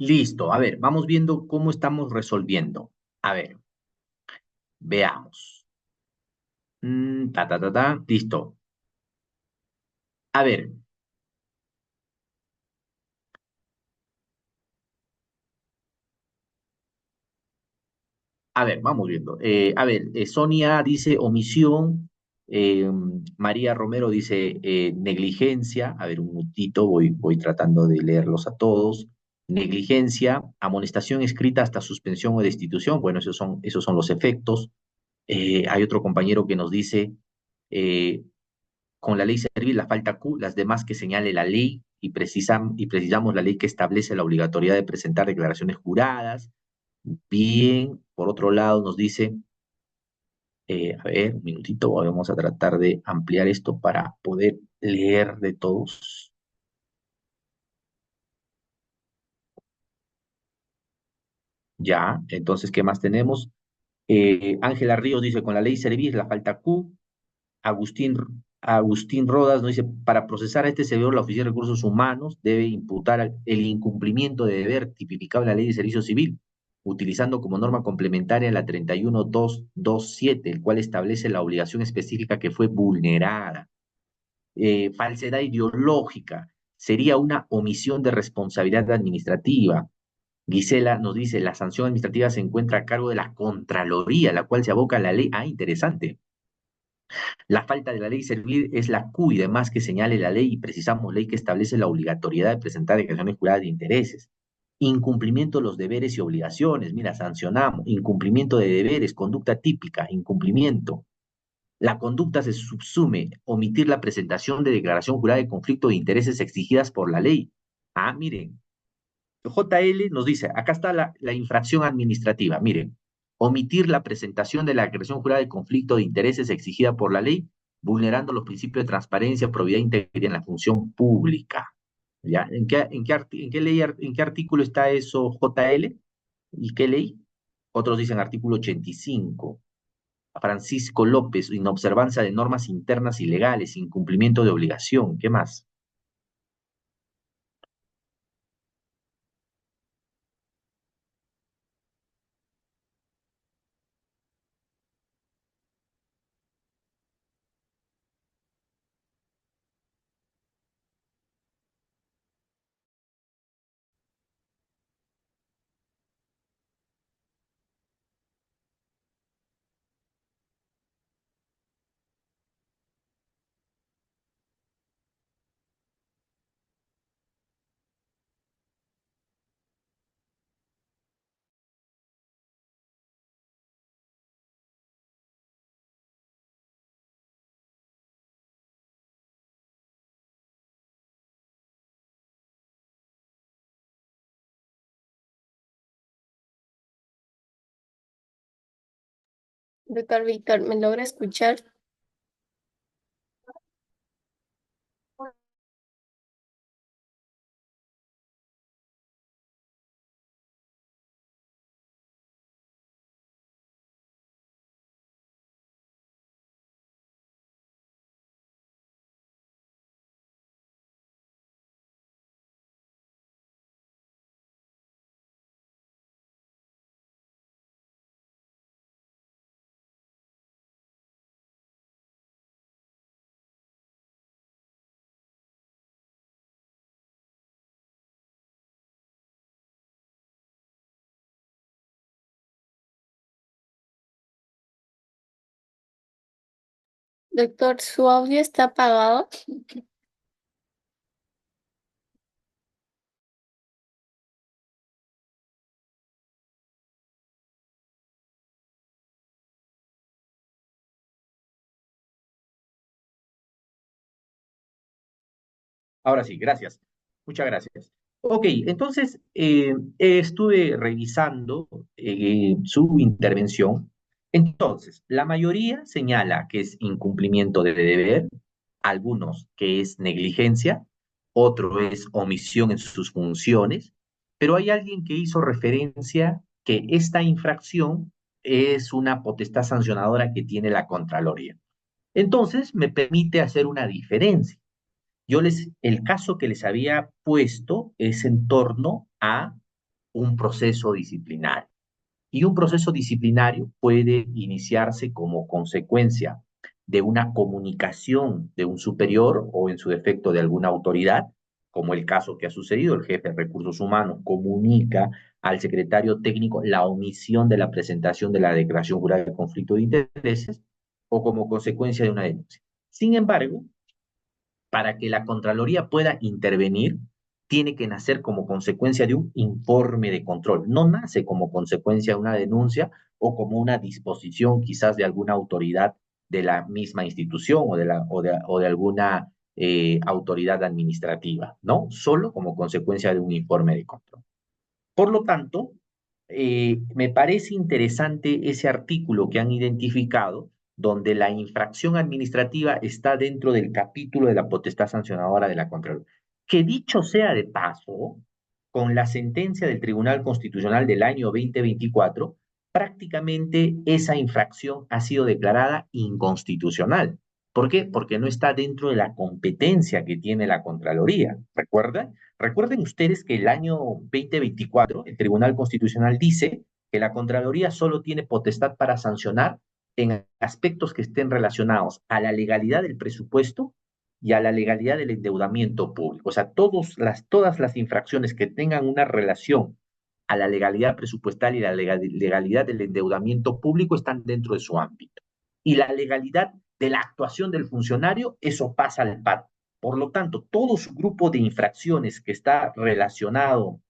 Listo, a ver, vamos viendo cómo estamos resolviendo. A ver, veamos. Listo. A ver, vamos viendo. Sonia dice omisión, María Romero dice negligencia. A ver, un minutito, voy tratando de leerlos a todos. Negligencia, amonestación escrita hasta suspensión o destitución. Bueno, esos son los efectos. Hay otro compañero que nos dice, eh, con la ley servil, la falta Q, las demás que señale la ley y precisamos la ley que establece la obligatoriedad de presentar declaraciones juradas. Bien, por otro lado nos dice, a ver, un minutito, vamos a tratar de ampliar esto para poder leer de todos. Ya, entonces, ¿qué más tenemos? Ángela Ríos dice, con la ley servir, la falta Q. Agustín, Agustín Rodas nos dice, para procesar a este servidor, la Oficina de Recursos Humanos debe imputar el incumplimiento de deber tipificado en la Ley de Servicio Civil, utilizando como norma complementaria la 31227, el cual establece la obligación específica que fue vulnerada. Falsedad ideológica, sería una omisión de responsabilidad administrativa. Gisela nos dice, la sanción administrativa se encuentra a cargo de la Contraloría, la cual se aboca a la ley. Ah, interesante. La falta de la ley servil es la Q y demás que señale la ley y precisamos ley que establece la obligatoriedad de presentar declaraciones juradas de intereses. Incumplimiento de los deberes y obligaciones, mira, sancionamos. Incumplimiento de deberes, conducta típica, incumplimiento. La conducta se subsume omitir la presentación de declaración jurada de conflicto de intereses exigidas por la ley. Ah, miren, JL nos dice, acá está la infracción administrativa, miren, omitir la presentación de la declaración jurada de conflicto de intereses exigida por la ley, vulnerando los principios de transparencia, probidad e integridad en la función pública. ¿Ya? ¿En qué artículo está eso, JL? ¿Y qué ley? Otros dicen artículo 85. Francisco López, inobservancia de normas internas y legales, incumplimiento de obligación. ¿Qué más? Doctor Víctor, ¿me logra escuchar? Doctor, ¿su audio está apagado? Ahora sí, gracias. Muchas gracias. Ok, entonces estuve revisando su intervención. Entonces, la mayoría señala que es incumplimiento de deber, algunos que es negligencia, otro es omisión en sus funciones, pero hay alguien que hizo referencia que esta infracción es una potestad sancionadora que tiene la Contraloría. Entonces, me permite hacer una diferencia. El caso que les había puesto es en torno a un proceso disciplinario. Y un proceso disciplinario puede iniciarse como consecuencia de una comunicación de un superior o en su defecto de alguna autoridad, como el caso que ha sucedido, el jefe de recursos humanos comunica al secretario técnico la omisión de la presentación de la declaración jurada de conflicto de intereses o como consecuencia de una denuncia. Sin embargo, para que la Contraloría pueda intervenir, tiene que nacer como consecuencia de un informe de control. No nace como consecuencia de una denuncia o como una disposición quizás de alguna autoridad de la misma institución o de alguna autoridad administrativa, ¿no? Solo como consecuencia de un informe de control. Por lo tanto, me parece interesante ese artículo que han identificado, donde la infracción administrativa está dentro del capítulo de la potestad sancionadora de la Contraloría. Que dicho sea de paso, con la sentencia del Tribunal Constitucional del año 2024, prácticamente esa infracción ha sido declarada inconstitucional. ¿Por qué? Porque no está dentro de la competencia que tiene la Contraloría. ¿Recuerdan? Recuerden ustedes que el año 2024 el Tribunal Constitucional dice que la Contraloría solo tiene potestad para sancionar en aspectos que estén relacionados a la legalidad del presupuesto y a la legalidad del endeudamiento público. O sea, todas las infracciones que tengan una relación a la legalidad presupuestal y la legalidad del endeudamiento público están dentro de su ámbito. Y la legalidad de la actuación del funcionario, eso pasa al par. Por lo tanto, todo su grupo de infracciones que está relacionado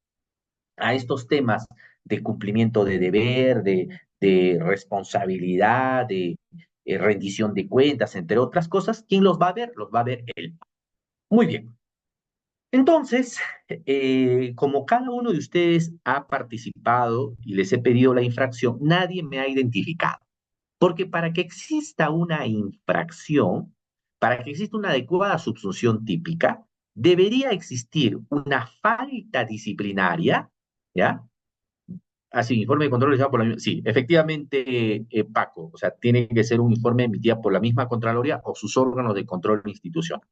a estos temas de cumplimiento de deber, de responsabilidad, de rendición de cuentas, entre otras cosas, ¿quién los va a ver? Los va a ver él. Muy bien. Entonces, como cada uno de ustedes ha participado y les he pedido la infracción, nadie me ha identificado. Porque para que exista una infracción, para que exista una adecuada subsunción típica, debería existir una falta disciplinaria, ¿ya? Así, informe de control realizado por la misma. Sí, efectivamente, Paco, o sea, tiene que ser un informe emitido por la misma Contraloría o sus órganos de control institucional.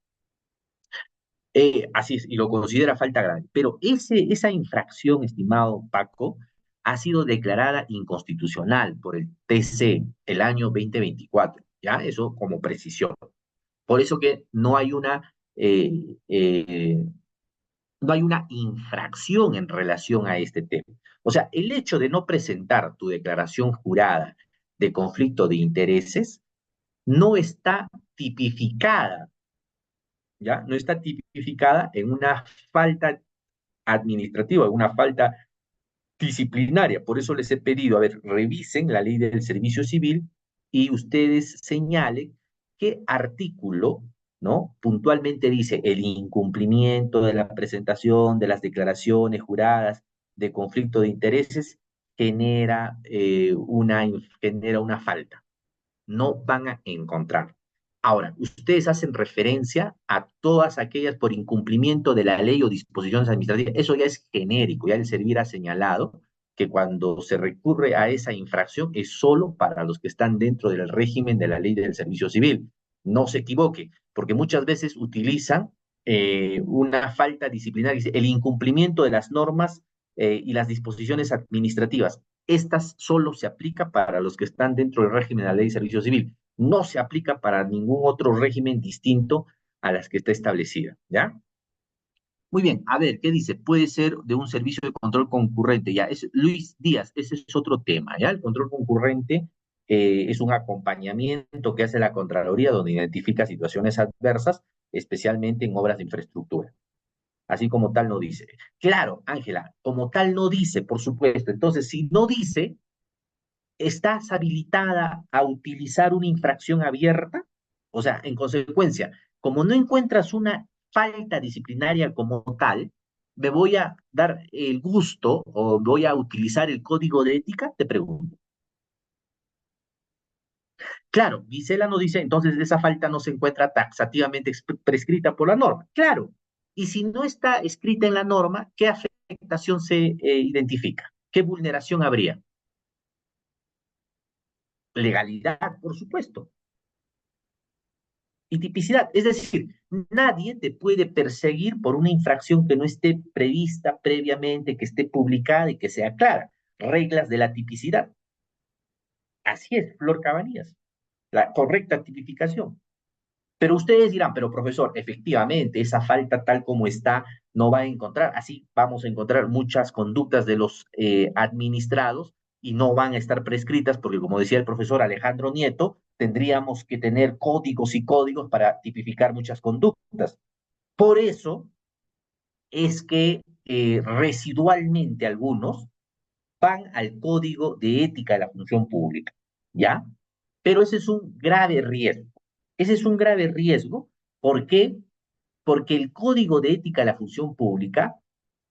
Así es, y lo considera falta grave. Pero esa infracción, estimado Paco, ha sido declarada inconstitucional por el TC el año 2024, ¿ya? Eso como precisión. Por eso que no hay una infracción en relación a este tema. O sea, el hecho de no presentar tu declaración jurada de conflicto de intereses no está tipificada, ¿ya? No está tipificada en una falta administrativa, en una falta disciplinaria. Por eso les he pedido, a ver, revisen la ley del servicio civil y ustedes señalen qué artículo, ¿no? Puntualmente dice el incumplimiento de la presentación de las declaraciones juradas de conflicto de intereses genera una falta. No van a encontrar. Ahora, ustedes hacen referencia a todas aquellas por incumplimiento de la ley o disposiciones administrativas. Eso ya es genérico, ya el servir ha señalado que cuando se recurre a esa infracción es solo para los que están dentro del régimen de la ley del servicio civil. No se equivoque, porque muchas veces utilizan una falta disciplinaria, dice, el incumplimiento de las normas y las disposiciones administrativas. Estas solo se aplica para los que están dentro del régimen de la ley de servicio civil. No se aplica para ningún otro régimen distinto a las que está establecida, ¿ya? Muy bien, a ver, ¿qué dice? Puede ser de un servicio de control concurrente, ya. Luis Díaz, ese es otro tema, ¿ya? El control concurrente es un acompañamiento que hace la Contraloría donde identifica situaciones adversas, especialmente en obras de infraestructura. Así como tal no dice. Claro, Ángela, como tal no dice, por supuesto. Entonces, si no dice, ¿estás habilitada a utilizar una infracción abierta? O sea, en consecuencia, como no encuentras una falta disciplinaria como tal, me voy a dar el gusto o voy a utilizar el código de ética, te pregunto. Claro, Gisela nos dice, entonces esa falta no se encuentra taxativamente prescrita por la norma. Claro, y si no está escrita en la norma, ¿qué afectación se identifica? ¿Qué vulneración habría? Legalidad, por supuesto. y tipicidad. Es decir, nadie te puede perseguir por una infracción que no esté prevista previamente, que esté publicada y que sea clara. Reglas de la tipicidad. Así es, Flor Cabanillas, la correcta tipificación. Pero ustedes dirán, pero profesor, efectivamente, esa falta tal como está no va a encontrar. Así vamos a encontrar muchas conductas de los administrados y no van a estar prescritas porque, como decía el profesor Alejandro Nieto, tendríamos que tener códigos y códigos para tipificar muchas conductas. Por eso es que residualmente algunos van al código de ética de la función pública, ¿ya? Pero ese es un grave riesgo. Ese es un grave riesgo. ¿Por qué? Porque el código de ética de la función pública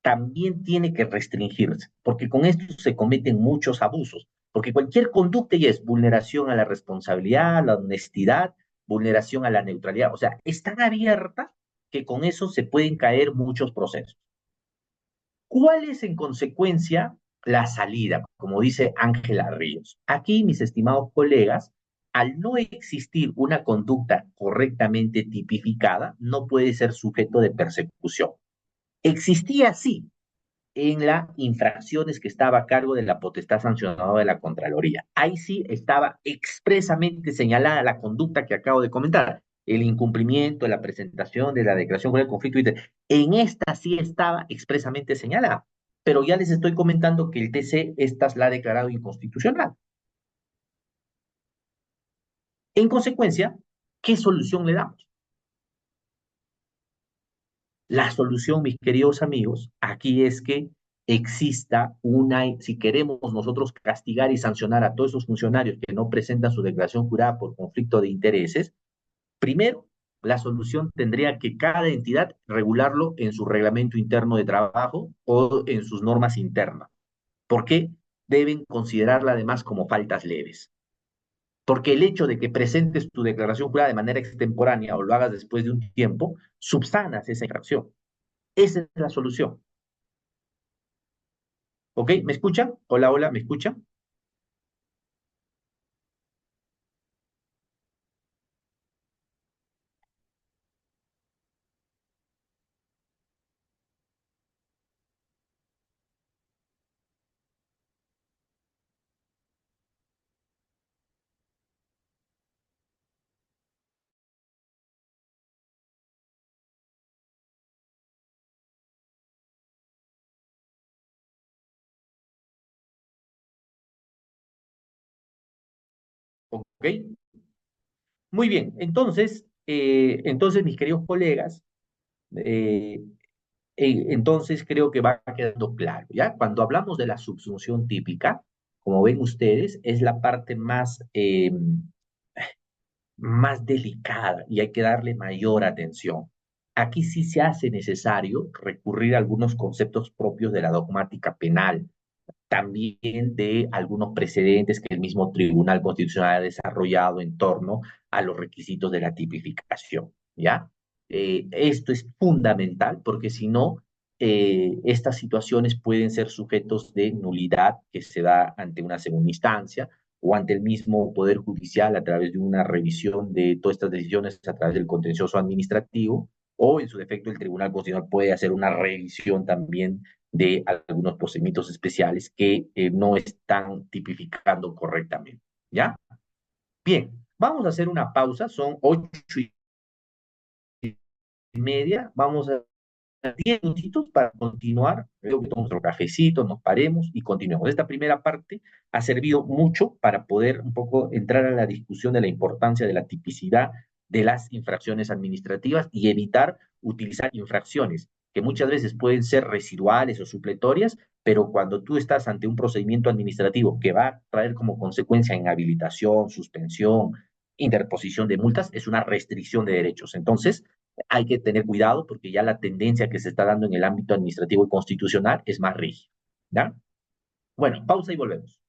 también tiene que restringirse, porque con esto se cometen muchos abusos, porque cualquier conducta ya es vulneración a la responsabilidad, a la honestidad, vulneración a la neutralidad, o sea, es tan abierta que con eso se pueden caer muchos procesos. ¿Cuál es en consecuencia la salida? Como dice Ángela Ríos. Aquí, mis estimados colegas, al no existir una conducta correctamente tipificada, no puede ser sujeto de persecución. Existía sí en las infracciones que estaba a cargo de la potestad sancionadora de la Contraloría. Ahí sí estaba expresamente señalada la conducta que acabo de comentar, el incumplimiento de la presentación de la declaración con el conflicto. En esta sí estaba expresamente señalada, pero ya les estoy comentando que el TC estas la ha declarado inconstitucional. En consecuencia, ¿qué solución le damos? La solución, mis queridos amigos, aquí es que exista si queremos nosotros castigar y sancionar a todos esos funcionarios que no presentan su declaración jurada por conflicto de intereses, primero, la solución tendría que cada entidad regularlo en su reglamento interno de trabajo o en sus normas internas. ¿Por qué? Deben considerarla además como faltas leves. Porque el hecho de que presentes tu declaración jurada de manera extemporánea o lo hagas después de un tiempo, subsanas esa infracción. Esa es la solución. ¿Ok? ¿Me escuchan? Hola, hola, ¿me escuchan? ¿Ok? Muy bien. Entonces, mis queridos colegas, eh, entonces creo que va quedando claro, ¿ya? Cuando hablamos de la subsunción típica, como ven ustedes, es la parte más delicada y hay que darle mayor atención. Aquí sí se hace necesario recurrir a algunos conceptos propios de la dogmática penal, también de algunos precedentes que el mismo Tribunal Constitucional ha desarrollado en torno a los requisitos de la tipificación, ¿ya? Esto es fundamental porque si no, estas situaciones pueden ser sujetos de nulidad que se da ante una segunda instancia o ante el mismo Poder Judicial a través de una revisión de todas estas decisiones a través del contencioso administrativo, o en su defecto el Tribunal Constitucional puede hacer una revisión también de algunos procedimientos especiales que no están tipificando correctamente. ¿Ya? Bien, vamos a hacer una pausa, son 8:30, vamos a 10 minutitos para continuar, luego que tomamos nuestro cafecito, nos paremos y continuemos. Esta primera parte ha servido mucho para poder un poco entrar a la discusión de la importancia de la tipicidad de las infracciones administrativas y evitar utilizar infracciones que muchas veces pueden ser residuales o supletorias, pero cuando tú estás ante un procedimiento administrativo que va a traer como consecuencia inhabilitación, suspensión, interposición de multas, es una restricción de derechos. Entonces, hay que tener cuidado porque ya la tendencia que se está dando en el ámbito administrativo y constitucional es más rígida. ¿Ya? Bueno, pausa y volvemos.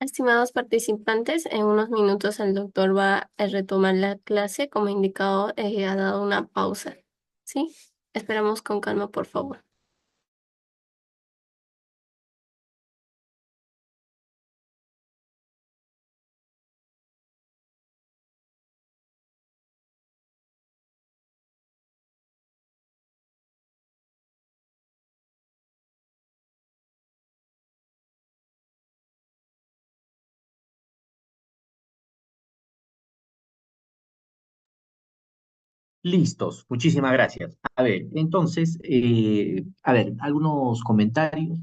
Estimados participantes, en unos minutos el doctor va a retomar la clase. Como indicado, ha dado una pausa. ¿Sí? Esperamos con calma, por favor. Listos, muchísimas gracias. A ver, entonces, algunos comentarios.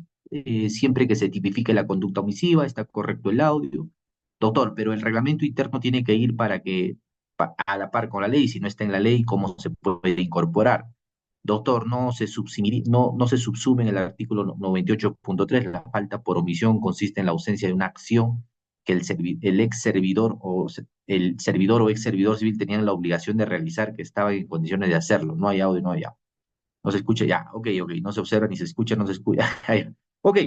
Siempre que se tipifique la conducta omisiva, está correcto el audio. Doctor, pero el reglamento interno tiene que ir para que, a la par con la ley, si no está en la ley, ¿cómo se puede incorporar? Doctor, no se subsume en el artículo 98.3. La falta por omisión consiste en la ausencia de una acción que el ex servidor el servidor o ex servidor civil tenían la obligación de realizar, que estaba en condiciones de hacerlo. No hay audio, no hay audio. No se escucha ya. Ok, ok. No se observa ni se escucha, no se escucha. Ok.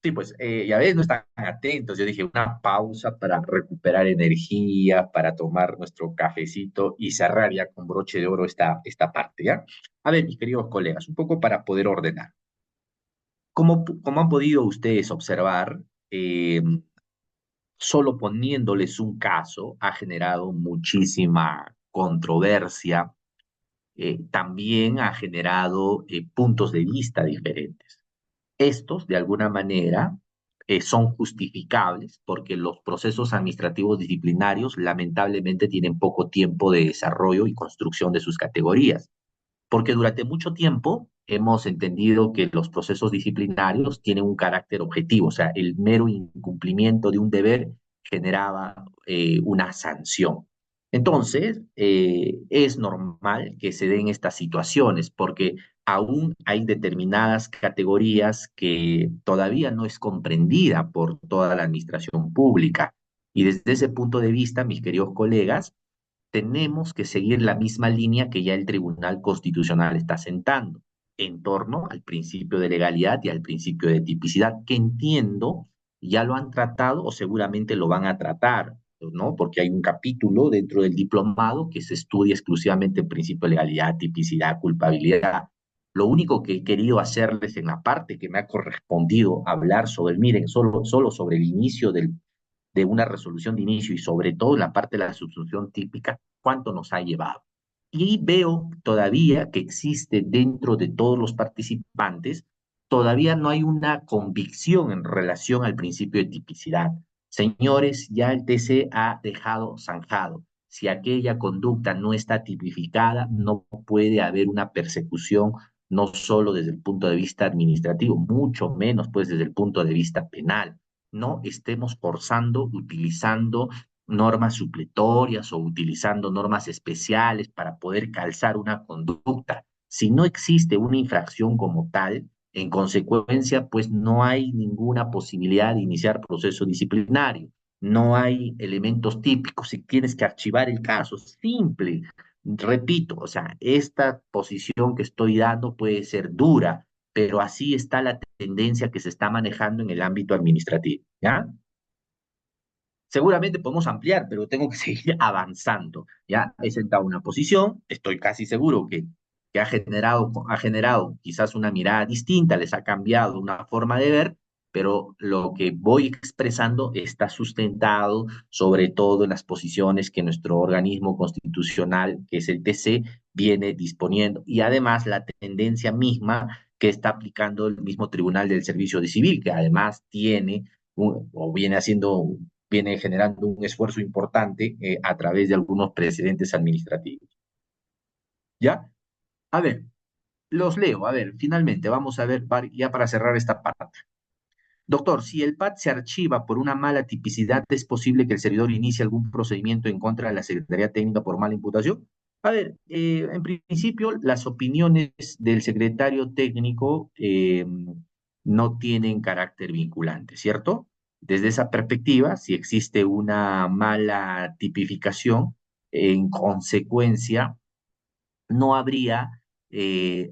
Sí, pues, y a veces no están atentos. Yo dije una pausa para recuperar energía, para tomar nuestro cafecito y cerrar ya con broche de oro esta parte, ¿ya? A ver, mis queridos colegas, un poco para poder ordenar. Como han podido ustedes observar, solo poniéndoles un caso ha generado muchísima controversia, también ha generado puntos de vista diferentes. Estos, de alguna manera, son justificables porque los procesos administrativos disciplinarios lamentablemente tienen poco tiempo de desarrollo y construcción de sus categorías, porque durante mucho tiempo hemos entendido que los procesos disciplinarios tienen un carácter objetivo, o sea, el mero incumplimiento de un deber generaba una sanción. Entonces, es normal que se den estas situaciones porque aún hay determinadas categorías que todavía no es comprendida por toda la administración pública. Y desde ese punto de vista, mis queridos colegas, tenemos que seguir la misma línea que ya el Tribunal Constitucional está sentando en torno al principio de legalidad y al principio de tipicidad, que entiendo ya lo han tratado o seguramente lo van a tratar, ¿no? Porque hay un capítulo dentro del diplomado que se estudia exclusivamente el principio de legalidad, tipicidad, culpabilidad. Lo único que he querido hacerles en la parte que me ha correspondido hablar sobre, miren, solo sobre el inicio de una resolución de inicio y sobre todo en la parte de la subsunción típica, cuánto nos ha llevado. Y veo todavía que existe dentro de todos los participantes, todavía no hay una convicción en relación al principio de tipicidad. Señores, ya el TC ha dejado zanjado. Si aquella conducta no está tipificada, no puede haber una persecución, no solo desde el punto de vista administrativo, mucho menos pues desde el punto de vista penal. No estemos forzando, utilizando normas supletorias o utilizando normas especiales para poder calzar una conducta. Si no existe una infracción como tal, en consecuencia, pues no hay ninguna posibilidad de iniciar proceso disciplinario. No hay elementos típicos. Si tienes que archivar el caso, simple. Repito, o sea, esta posición que estoy dando puede ser dura, pero así está la tendencia que se está manejando en el ámbito administrativo, ¿ya? Seguramente podemos ampliar, pero tengo que seguir avanzando, ¿ya? He sentado una posición, estoy casi seguro que ha generado quizás una mirada distinta, les ha cambiado una forma de ver, pero lo que voy expresando está sustentado sobre todo en las posiciones que nuestro organismo constitucional, que es el TC, viene disponiendo, y además la tendencia misma que está aplicando el mismo Tribunal del Servicio de Civil, que además tiene o viene generando un esfuerzo importante a través de algunos precedentes administrativos. ¿Ya? A ver, los leo. A ver, finalmente, vamos a ver ya para cerrar esta parte. Doctor, si el PAT se archiva por una mala tipicidad, ¿es posible que el servidor inicie algún procedimiento en contra de la Secretaría Técnica por mala imputación? A ver, en principio, las opiniones del secretario técnico no tienen carácter vinculante, ¿cierto? Desde esa perspectiva, si existe una mala tipificación, en consecuencia, no habría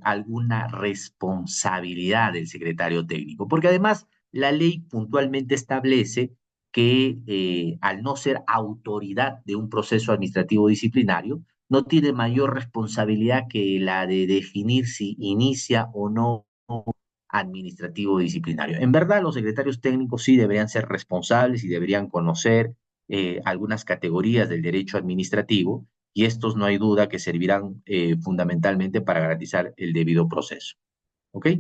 alguna responsabilidad del secretario técnico, porque además la ley puntualmente establece que al no ser autoridad de un proceso administrativo disciplinario, no tiene mayor responsabilidad que la de definir si inicia o no administrativo disciplinario. En verdad, los secretarios técnicos sí deberían ser responsables y deberían conocer algunas categorías del derecho administrativo, y estos no hay duda que servirán fundamentalmente para garantizar el debido proceso. ¿Ok?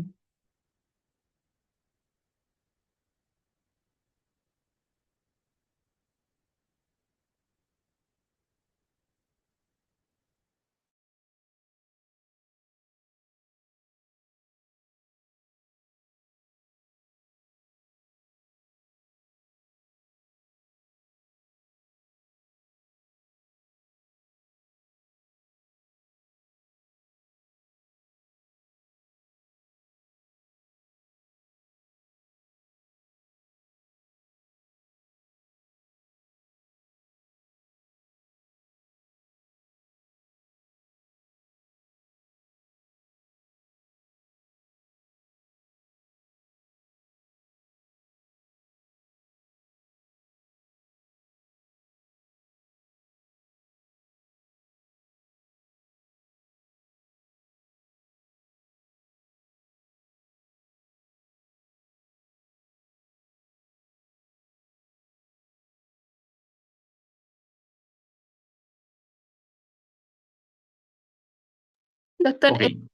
Doctor, Ok. sí.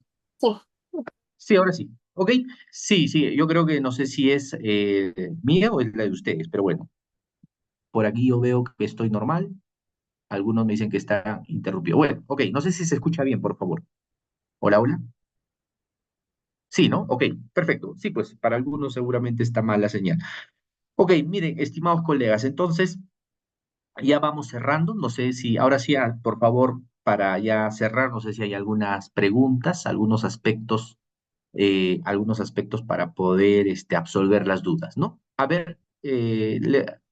Sí, ahora sí. Ok. Sí, sí, yo creo que no sé si es mía o es la de ustedes, pero bueno, por aquí yo veo que estoy normal. Algunos me dicen que está interrumpido. Bueno, ok, no sé si se escucha bien, por favor. Hola, hola. Sí, ¿no? Ok, perfecto. Sí, pues para algunos seguramente está mal la señal. Ok, miren, estimados colegas, entonces ya vamos cerrando. No sé si, ahora sí, por favor, para ya cerrar, no sé si hay algunas preguntas, algunos aspectos para poder absolver las dudas, ¿no? A ver,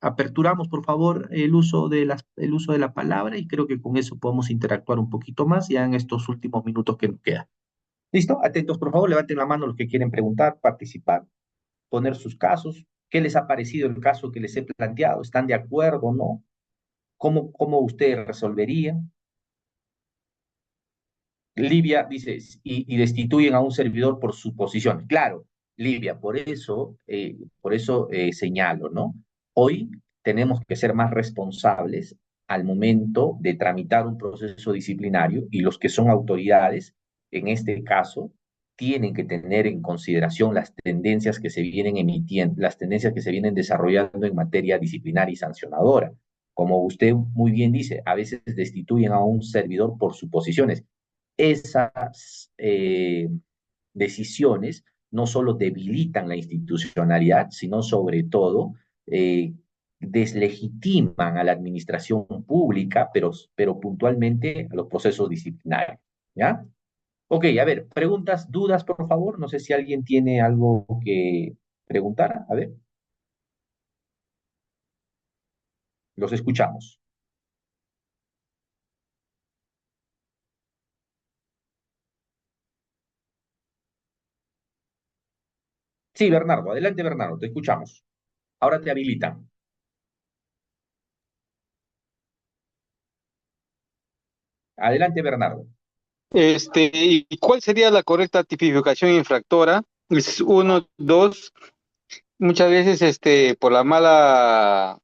aperturamos, por favor, el uso de la palabra y creo que con eso podemos interactuar un poquito más ya en estos últimos minutos que nos quedan. ¿Listo? Atentos, por favor, levanten la mano los que quieren preguntar, participar, poner sus casos. ¿Qué les ha parecido el caso que les he planteado? ¿Están de acuerdo o no? ¿Cómo ustedes resolverían? Libia dice, y destituyen a un servidor por su posición. Claro, Libia, por eso señalo, ¿no? Hoy tenemos que ser más responsables al momento de tramitar un proceso disciplinario, y los que son autoridades, en este caso, tienen que tener en consideración las tendencias que se vienen emitiendo, las tendencias que se vienen desarrollando en materia disciplinaria y sancionadora. Como usted muy bien dice, a veces destituyen a un servidor por suposiciones. Esas decisiones no solo debilitan la institucionalidad, sino sobre todo deslegitiman a la administración pública, pero puntualmente a los procesos disciplinarios. ¿Ya? Ok, a ver, preguntas, dudas, por favor. No sé si alguien tiene algo que preguntar. A ver, los escuchamos. Sí, Bernardo, adelante, Bernardo, te escuchamos. Ahora te habilitan. Adelante, Bernardo. ¿Y cuál sería la correcta tipificación infractora? Es uno, dos, muchas veces, por la mala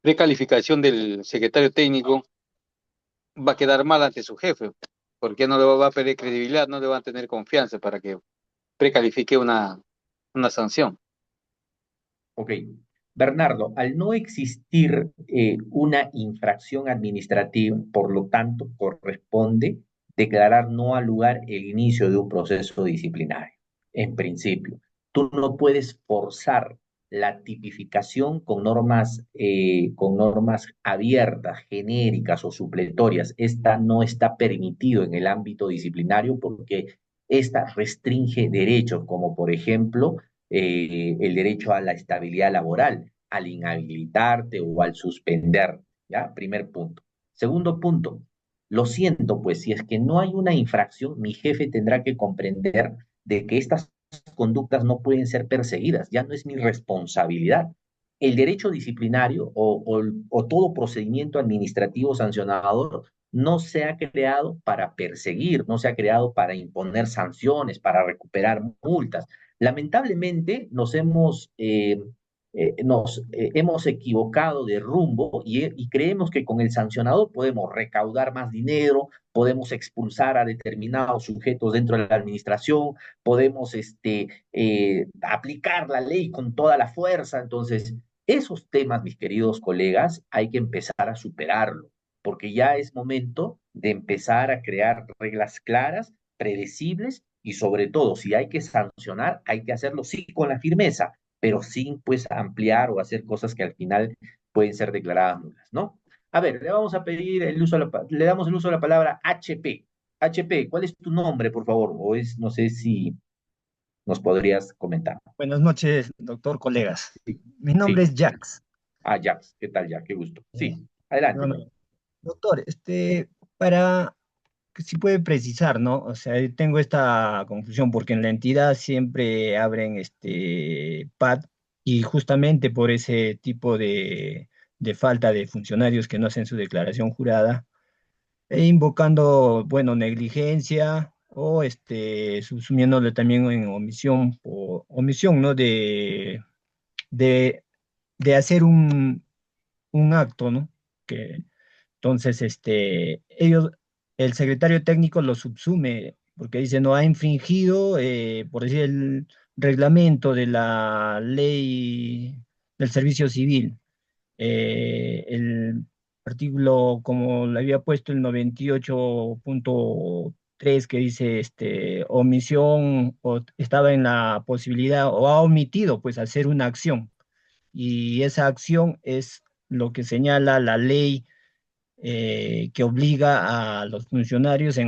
precalificación del secretario técnico, va a quedar mal ante su jefe, porque no le va a perder credibilidad, no le va a tener confianza para que precalifique una sanción. Ok. Bernardo, al no existir una infracción administrativa, por lo tanto, corresponde declarar no al lugar el inicio de un proceso disciplinario. En principio, tú no puedes forzar la tipificación con normas abiertas, genéricas o supletorias. Esta no está permitido en el ámbito disciplinario porque esta restringe derechos, como por ejemplo el derecho a la estabilidad laboral, al inhabilitarte o al suspender, ¿ya? Primer punto. Segundo punto, lo siento, pues si es que no hay una infracción, mi jefe tendrá que comprender de que estas conductas no pueden ser perseguidas, ya no es mi responsabilidad. el derecho disciplinario o todo procedimiento administrativo sancionador no se ha creado para perseguir, no se ha creado para imponer sanciones, para recuperar multas. Lamentablemente hemos equivocado de rumbo y creemos que con el sancionador podemos recaudar más dinero, podemos expulsar a determinados sujetos dentro de la administración, podemos aplicar la ley con toda la fuerza. Entonces, esos temas, mis queridos colegas, hay que empezar a superarlo, porque ya es momento de empezar a crear reglas claras, predecibles y sobre todo, si hay que sancionar, hay que hacerlo sí con la firmeza, pero sin pues ampliar o hacer cosas que al final pueden ser declaradas nulas, ¿no? A ver, le vamos a pedir le damos el uso de la palabra HP. HP, ¿cuál es tu nombre, por favor? No sé si nos podrías comentar. Buenas noches, doctor, colegas. Sí, Mi nombre sí. es Jax. Ah, Jax, ¿qué tal, Jax? Qué gusto. Eh, Sí, adelante. bueno, doctor, para que si puede precisar, ¿no? O sea, yo tengo esta confusión porque en la entidad siempre abren PAD y justamente por ese tipo de falta de funcionarios que no hacen su declaración jurada, invocando, bueno, negligencia o subsumiéndole también en omisión, por omisión, ¿no? De, de hacer un acto, ¿no? Que, entonces, el secretario técnico lo subsume porque dice no ha infringido, por decir, el reglamento de la ley del servicio civil. El artículo, como le había puesto el 98.3 que dice omisión o estaba en la posibilidad o ha omitido pues hacer una acción y esa acción es lo que señala la ley, que obliga a los funcionarios en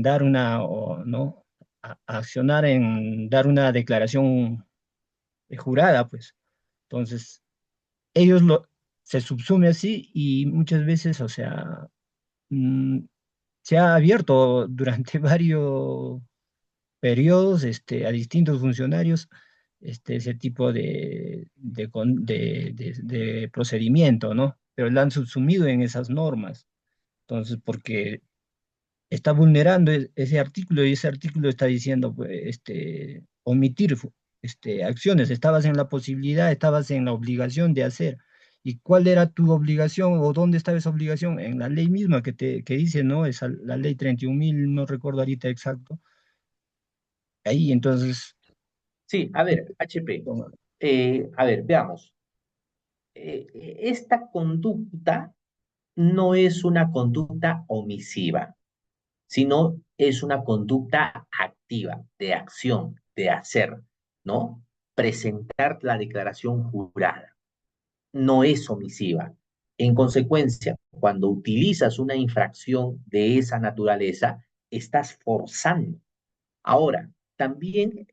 dar ¿no? A accionar en dar una declaración jurada, pues. Entonces, ellos se subsume así y muchas veces, o sea, mm, se ha abierto durante varios periodos, a distintos funcionarios, ese tipo de procedimiento, ¿no? Pero la han subsumido en esas normas. Entonces, porque está vulnerando ese artículo y ese artículo está diciendo, pues, omitir acciones. Estabas en la posibilidad, estabas en la obligación de hacer. ¿Y cuál era tu obligación o dónde estaba esa obligación? En la ley misma que dice, ¿no? La ley 31.000, no recuerdo ahorita exacto. Ahí, entonces, Sí, a ver, HP. toma. A ver, veamos. Esta conducta no es una conducta omisiva, sino es una conducta activa, de acción, de hacer, ¿no? Presentar la declaración jurada no es omisiva. En consecuencia, cuando utilizas una infracción de esa naturaleza, estás forzando. Ahora, también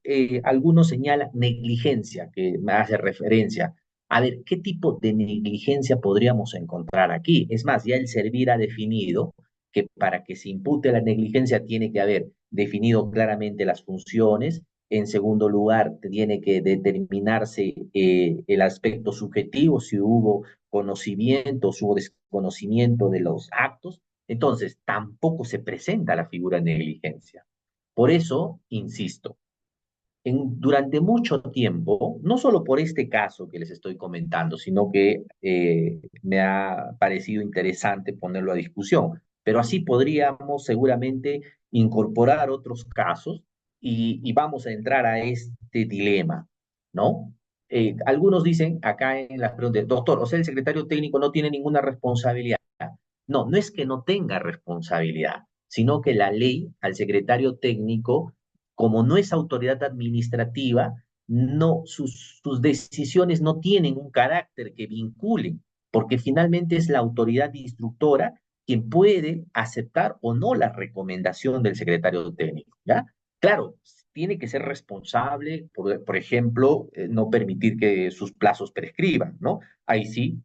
algunos señalan negligencia, que me hace referencia. A ver, ¿qué tipo de negligencia podríamos encontrar aquí? Es más, ya el servir ha definido que para que se impute la negligencia tiene que haber definido claramente las funciones. En segundo lugar, tiene que determinarse el aspecto subjetivo, si hubo conocimiento, si hubo desconocimiento de los actos. Entonces, tampoco se presenta la figura de negligencia. Por eso, insisto, durante mucho tiempo, no solo por este caso que les estoy comentando, sino que me ha parecido interesante ponerlo a discusión, pero así podríamos seguramente incorporar otros casos y vamos a entrar a este dilema, ¿no? Algunos dicen acá en las preguntas, doctor, o sea, el secretario técnico no tiene ninguna responsabilidad. No, no es que no tenga responsabilidad, sino que la ley al secretario técnico, como no es autoridad administrativa, no, sus decisiones no tienen un carácter que vinculen, porque finalmente es la autoridad instructora quien puede aceptar o no la recomendación del secretario técnico, ¿ya? Claro, tiene que ser responsable, por ejemplo, no permitir que sus plazos prescriban, ¿no? Ahí sí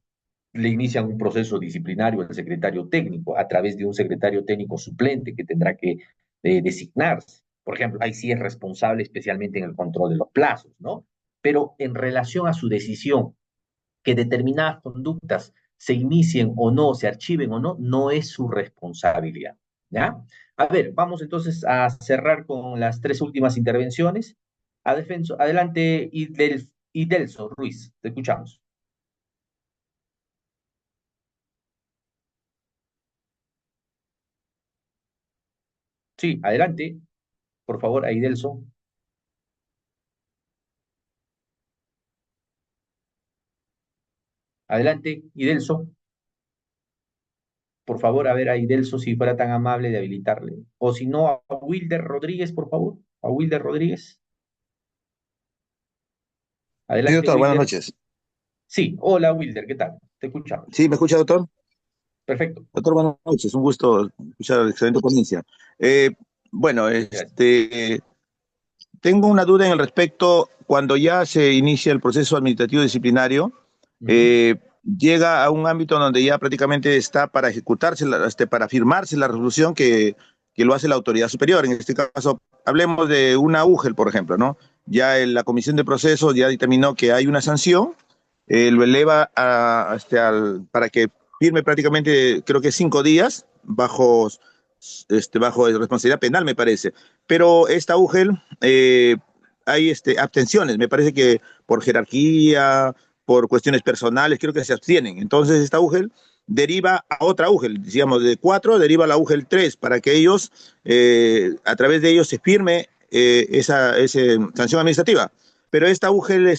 le inician un proceso disciplinario al secretario técnico a través de un secretario técnico suplente que tendrá que designarse. Por ejemplo, ahí sí es responsable especialmente en el control de los plazos, ¿no? pero en relación a su decisión, que determinadas conductas se inicien o no, se archiven o no, no es su responsabilidad. ¿Ya? A ver, vamos entonces a cerrar con las tres últimas intervenciones. Adelante, Idelso Ruiz, te escuchamos. Sí, adelante, por favor, Aidelso. Adelante, Idelso. Por favor, a ver a Idelso si fuera tan amable de habilitarle. O si no, a Wilder Rodríguez, por favor. A Wilder Rodríguez. Sí, Adelante, doctor, buenas Wilder. noches. Sí, hola Wilder, ¿qué tal? Te escuchamos. ¿Sí, me escucha, doctor? Perfecto. Doctor, buenas noches, un gusto escuchar la excelente ponencia. Eh, bueno, Gracias. tengo una duda en el respecto, cuando ya se inicia el proceso administrativo disciplinario, Ujú. llega a un ámbito donde ya prácticamente está para ejecutarse, para firmarse la resolución que lo hace la autoridad superior. En este caso, hablemos de una UGEL, por ejemplo, ¿no? Ya la comisión de procesos ya dictaminó que hay una sanción, lo eleva para que firme prácticamente, creo que 5 días, bajo responsabilidad penal, me parece. Pero esta UGEL, hay abstenciones, me parece que por jerarquía, por cuestiones personales, creo que se abstienen. Entonces esta UGEL deriva a otra UGEL, digamos, de 4 deriva a la UGEL 3, para que ellos, a través de ellos se firme esa sanción administrativa. Pero esta UGEL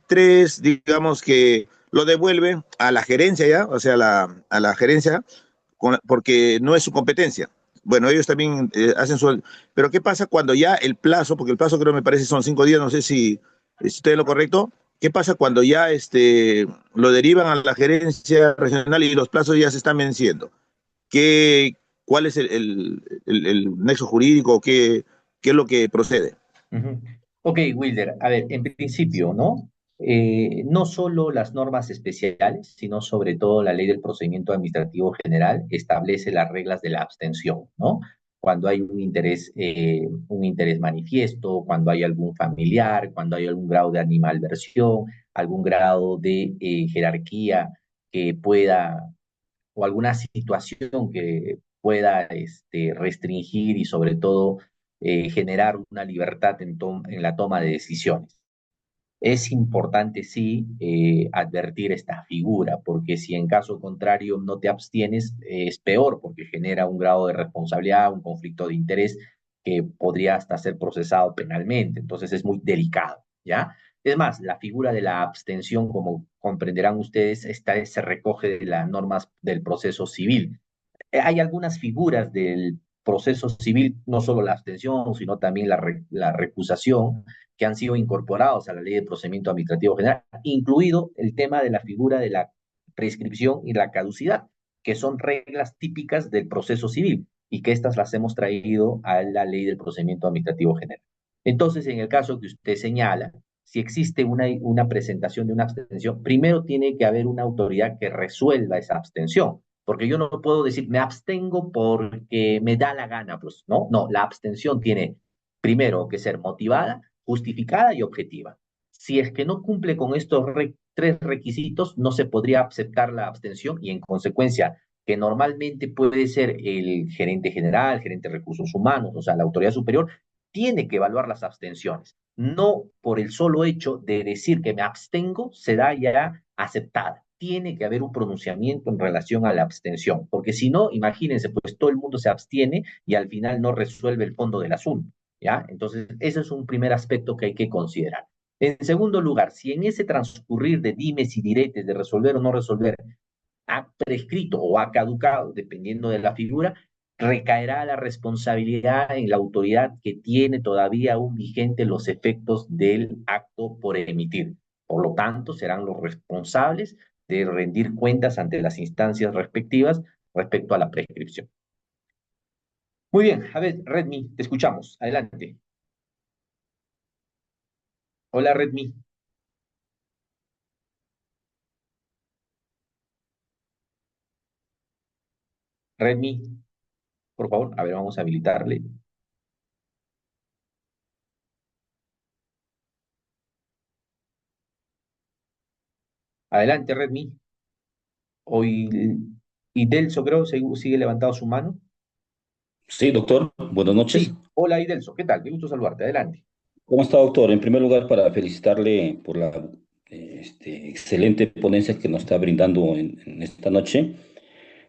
3, digamos que lo devuelve a la gerencia ya, o sea, a la gerencia, porque no es su competencia. Bueno, ellos también hacen su... Pero ¿qué pasa cuando ya el plazo, porque el plazo creo me parece son 5 días, no sé si estoy en lo correcto, ¿qué pasa cuando ya lo derivan a la gerencia regional y los plazos ya se están venciendo? ¿Qué, ¿Cuál es el nexo jurídico? ¿Qué es lo que procede? Ujú. Ok, Wilder, a ver, en principio, ¿no? No solo las normas especiales, sino sobre todo la ley del procedimiento administrativo general establece las reglas de la abstención, ¿no? Cuando hay un interés manifiesto, cuando hay algún familiar, cuando hay algún grado de animalversión, algún grado de jerarquía que pueda, o alguna situación que pueda restringir y sobre todo generar una libertad en la toma de decisiones. Es importante, sí, advertir esta figura, porque si en caso contrario no te abstienes, es peor, porque genera un grado de responsabilidad, un conflicto de interés que podría hasta ser procesado penalmente. Entonces es muy delicado, ¿ya? Es más, la figura de la abstención, como comprenderán ustedes, esta se recoge de las normas del proceso civil. Hay algunas figuras del proceso civil, no solo la abstención, sino también la recusación, que han sido incorporados a la ley de procedimiento administrativo general, incluido el tema de la figura de la prescripción y la caducidad, que son reglas típicas del proceso civil y que estas las hemos traído a la ley del procedimiento administrativo general. Entonces, en el caso que usted señala, si existe una presentación de una abstención, primero tiene que haber una autoridad que resuelva esa abstención, porque yo no puedo decir me abstengo porque me da la gana, pues no, no, la abstención tiene primero que ser motivada, justificada y objetiva. Si es que no cumple con estos tres requisitos, no se podría aceptar la abstención y en consecuencia, que normalmente puede ser el gerente general, el gerente de recursos humanos, o sea, la autoridad superior, tiene que evaluar las abstenciones. No por el solo hecho de decir que me abstengo, se da ya aceptada. Tiene que haber un pronunciamiento en relación a la abstención, porque si no, imagínense, pues todo el mundo se abstiene y al final no resuelve el fondo del asunto, ¿ya? Entonces, ese es un primer aspecto que hay que considerar. En segundo lugar, si en ese transcurrir de dimes y diretes, de resolver o no resolver, ha prescrito o ha caducado, dependiendo de la figura, recaerá la responsabilidad en la autoridad que tiene todavía aún vigente los efectos del acto por emitir. Por lo tanto, serán los responsables de rendir cuentas ante las instancias respectivas respecto a la prescripción. Muy bien, a ver, Redmi, te escuchamos. Adelante. Hola, Redmi. Redmi, por favor, a ver, vamos a habilitarle. Adelante, Redmi. Hoy, y Delso creo sigue levantado su mano. Sí, doctor, buenas noches. Sí, hola Idelso, ¿qué tal? Qué gusto saludarte, adelante. ¿Cómo está, doctor? En primer lugar, para felicitarle por la excelente ponencia que nos está brindando en esta noche.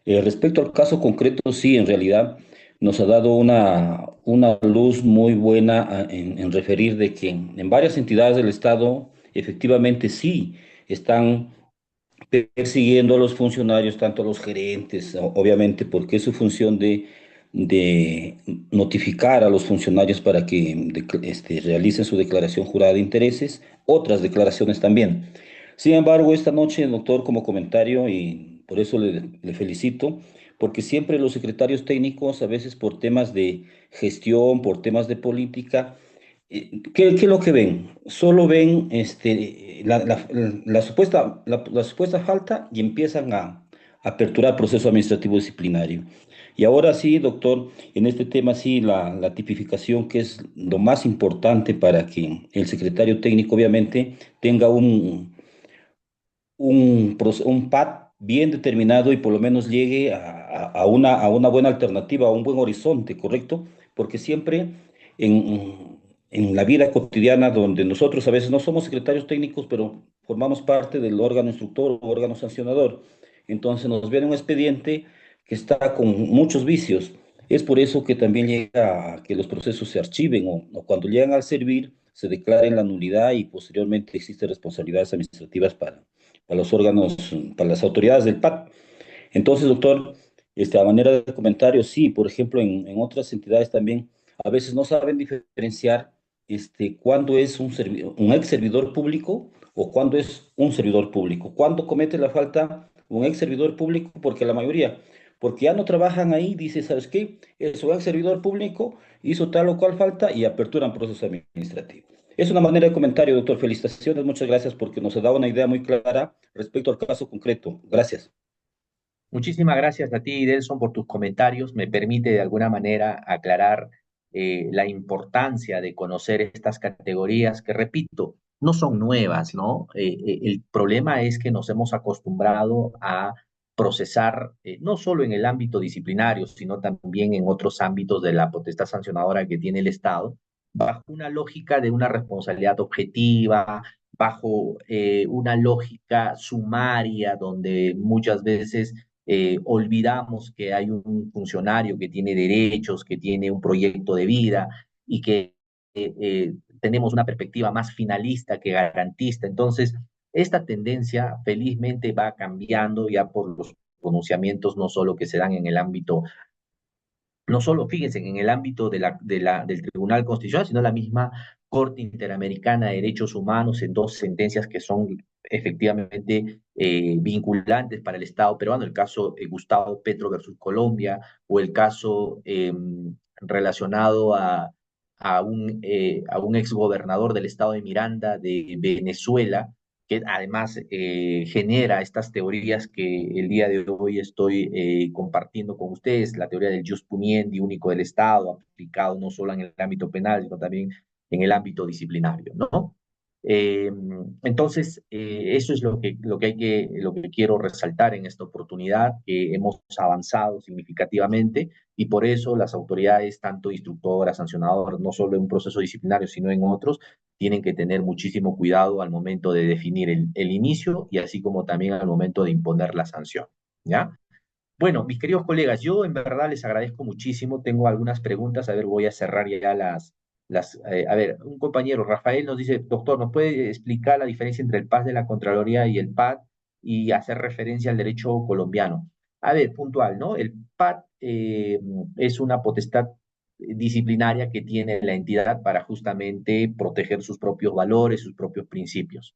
Respecto al caso concreto, sí, en realidad nos ha dado una luz muy buena en referir de que en varias entidades del Estado efectivamente sí están persiguiendo a los funcionarios, tanto a los gerentes, obviamente, porque es su función de notificar a los funcionarios para que realicen su declaración jurada de intereses, otras declaraciones también. Sin embargo, esta noche, doctor, como comentario, y por eso le felicito, porque siempre los secretarios técnicos, a veces por temas de gestión, por temas de política, ¿qué es lo que ven? Solo ven la supuesta falta y empiezan a aperturar proceso administrativo disciplinario. Y ahora sí, doctor, en este tema sí, la tipificación, que es lo más importante para que el secretario técnico obviamente tenga un PAT bien determinado y por lo menos llegue a una buena alternativa, a un buen horizonte, ¿correcto? Porque siempre en la vida cotidiana, donde nosotros a veces no somos secretarios técnicos, pero formamos parte del órgano instructor o órgano sancionador, entonces nos viene un expediente que está con muchos vicios. Es por eso que también llega a que los procesos se archiven o cuando llegan al servir se declaren la nulidad y posteriormente existen responsabilidades administrativas para los órganos, para las autoridades del PAC. Entonces, doctor, a manera de comentario, sí, por ejemplo, en otras entidades también, a veces no saben diferenciar cuándo es un ex servidor público o cuándo es un servidor público. ¿Cuándo comete la falta un ex servidor público? Porque la mayoría, porque ya no trabajan ahí, dice, ¿sabes qué? Es un ex servidor público, hizo tal o cual falta y aperturan proceso administrativo. Es una manera de comentario, doctor. Felicitaciones, muchas gracias porque nos ha dado una idea muy clara respecto al caso concreto. Gracias. Muchísimas gracias a ti, Delson, por tus comentarios. Me permite de alguna manera aclarar la importancia de conocer estas categorías que, repito, no son nuevas, ¿no? El problema es que nos hemos acostumbrado a procesar, no solo en el ámbito disciplinario, sino también en otros ámbitos de la potestad sancionadora que tiene el Estado, bajo una lógica de una responsabilidad objetiva, bajo una lógica sumaria, donde muchas veces olvidamos que hay un funcionario que tiene derechos, que tiene un proyecto de vida y que tenemos una perspectiva más finalista que garantista. Entonces, esta tendencia felizmente va cambiando ya por los pronunciamientos no solo que se dan en el ámbito, no solo, fíjense, en el ámbito del Tribunal Constitucional, sino la misma Corte Interamericana de Derechos Humanos en dos sentencias que son efectivamente vinculantes para el Estado peruano, el caso Gustavo Petro versus Colombia o el caso relacionado a un exgobernador del estado de Miranda de Venezuela, que además genera estas teorías que el día de hoy estoy compartiendo con ustedes, la teoría del jus puniendi único del Estado, aplicado no solo en el ámbito penal, sino también en el ámbito disciplinario, ¿no? Eh, entonces, eso es lo que quiero resaltar en esta oportunidad, que hemos avanzado significativamente y por eso las autoridades, tanto instructoras, sancionadoras, no solo en un proceso disciplinario, sino en otros, tienen que tener muchísimo cuidado al momento de definir el inicio y así como también al momento de imponer la sanción, ¿ya? Bueno, mis queridos colegas, yo en verdad les agradezco muchísimo. Tengo algunas preguntas. A ver, voy a cerrar ya a ver, un compañero, Rafael, nos dice, doctor, ¿nos puede explicar la diferencia entre el PAS de la Contraloría y el PAD y hacer referencia al derecho colombiano? A ver, puntual, ¿no? El PAD es una potestad disciplinaria que tiene la entidad para justamente proteger sus propios valores, sus propios principios.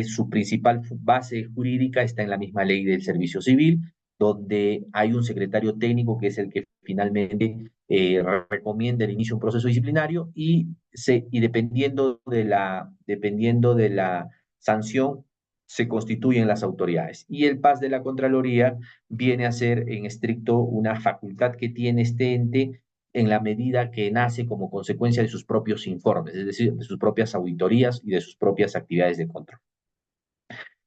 Su principal base jurídica está en la misma ley del servicio civil, donde hay un secretario técnico que es el que finalmente recomienda el inicio de un proceso disciplinario y dependiendo de la sanción se constituyen las autoridades. Y el PAS de la Contraloría viene a ser en estricto una facultad que tiene este ente en la medida que nace como consecuencia de sus propios informes, es decir, de sus propias auditorías y de sus propias actividades de control.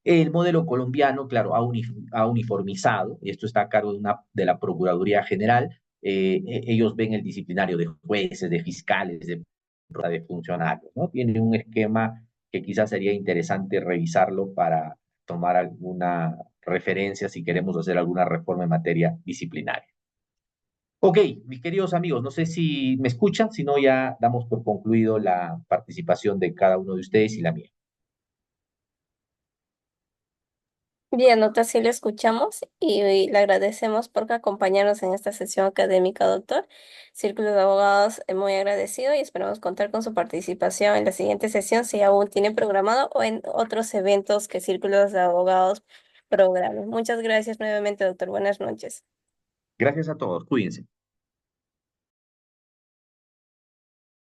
El modelo colombiano, claro, ha uniformizado, y esto está a cargo de la Procuraduría General. Ellos ven el disciplinario de jueces, de fiscales, de funcionarios, ¿no? Tiene un esquema que quizás sería interesante revisarlo para tomar alguna referencia si queremos hacer alguna reforma en materia disciplinaria. Ok, mis queridos amigos, no sé si me escuchan, si no ya damos por concluido la participación de cada uno de ustedes y la mía. Bien, nota sí le escuchamos y le agradecemos por acompañarnos en esta sesión académica, doctor. Círculo de Abogados, muy agradecido y esperamos contar con su participación en la siguiente sesión si aún tiene programado o en otros eventos que Círculos de Abogados programen. Muchas gracias nuevamente, doctor. Buenas noches. Gracias a todos, cuídense.